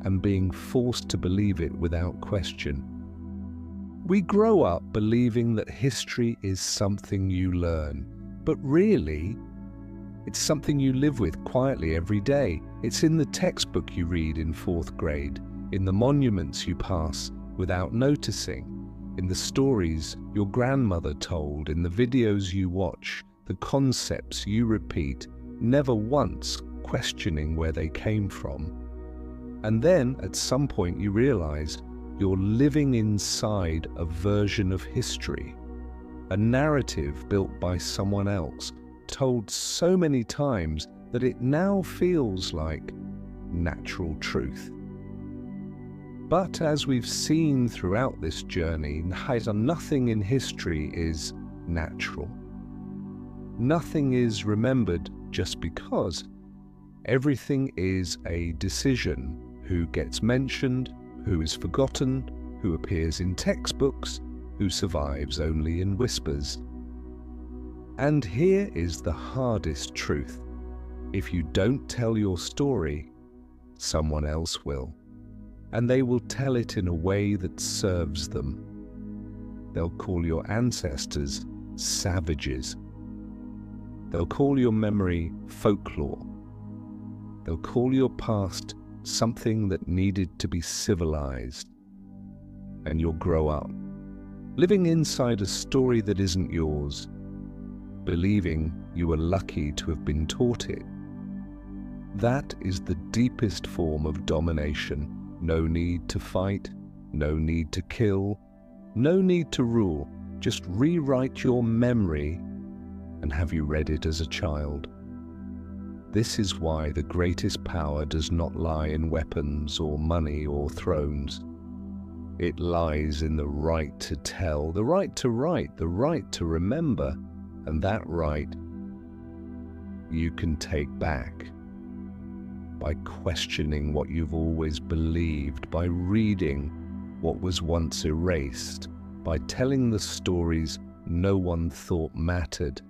S2: and being forced to believe it without question. We grow up believing that history is something you learn, but really, it's something you live with quietly every day. It's in the textbook you read in 4th grade, in the monuments you pass without noticing, in the stories your grandmother told, in the videos you watch, the concepts you repeat, never once questioning where they came from. And then, at some point, you realize you're living inside a version of history, a narrative built by someone else, told so many times that it now feels like natural truth. But as we've seen throughout this journey, nothing in history is natural. Nothing is remembered just because. Everything is a decision. Who gets mentioned, who is forgotten, who appears in textbooks, who survives only in whispers. And here is the hardest truth. If you don't tell your story, someone else will. And they will tell it in a way that serves them. They'll call your ancestors savages. They'll call your memory folklore. They'll call your past something that needed to be civilized. And you'll grow up living inside a story that isn't yours, believing you were lucky to have been taught it. That is the deepest form of domination. No need to fight, no need to kill, no need to rule. Just rewrite your memory and have you read it as a child. This is why the greatest power does not lie in weapons or money or thrones. It lies in the right to tell, the right to write, the right to remember, and that right you can take back by questioning what you've always believed, by reading what was once erased, by telling the stories no one thought mattered.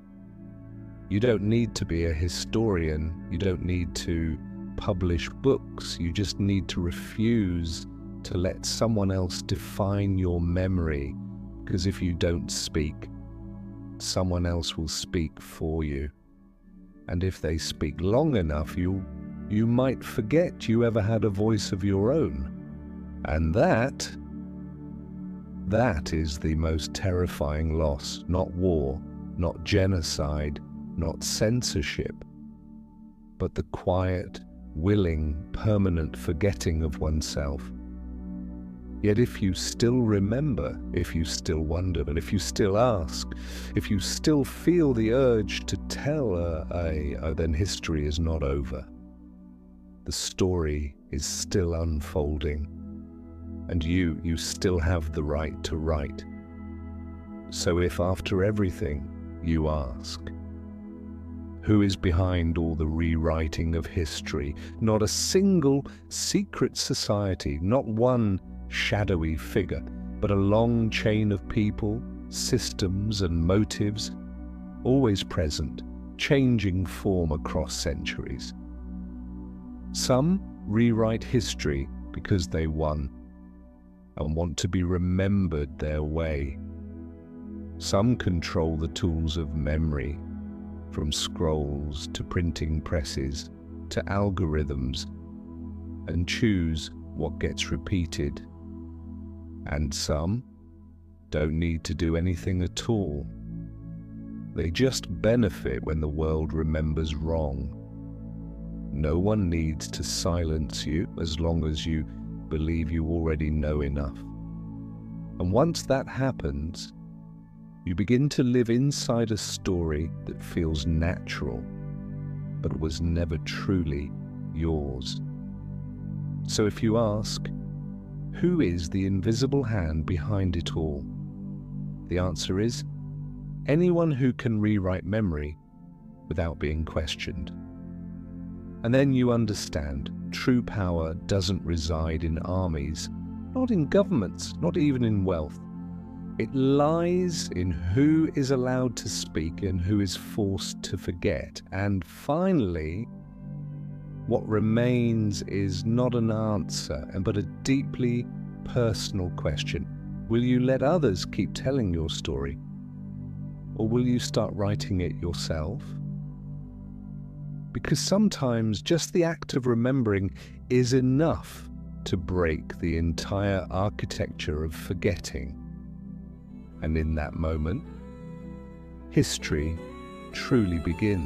S2: You don't need to be a historian, you don't need to publish books, you just need to refuse to let someone else define your memory, because if you don't speak, someone else will speak for you. And if they speak long enough, you might forget you ever had a voice of your own. And that is the most terrifying loss. Not war, not genocide, not censorship, but the quiet, willing, permanent forgetting of oneself. Yet if you still remember, if you still wonder, and if you still ask, if you still feel the urge to tell, then history is not over. The story is still unfolding, and you still have the right to write. So if after everything you ask, who is behind all the rewriting of history? Not a single secret society, not one shadowy figure, but a long chain of people, systems and motives, always present, changing form across centuries. Some rewrite history because they won and want to be remembered their way. Some control the tools of memory, from scrolls to printing presses to algorithms, and choose what gets repeated. And some don't need to do anything at all. They just benefit when the world remembers wrong. No one needs to silence you as long as you believe you already know enough. And once that happens, you begin to live inside a story that feels natural, but was never truly yours. So if you ask, who is the invisible hand behind it all? The answer is anyone who can rewrite memory without being questioned. And then you understand true power doesn't reside in armies, not in governments, not even in wealth. It lies in who is allowed to speak and who is forced to forget. And finally, what remains is not an answer, but a deeply personal question. Will you let others keep telling your story? Or will you start writing it yourself? Because sometimes just the act of remembering is enough to break the entire architecture of forgetting. And in that moment, history truly begins.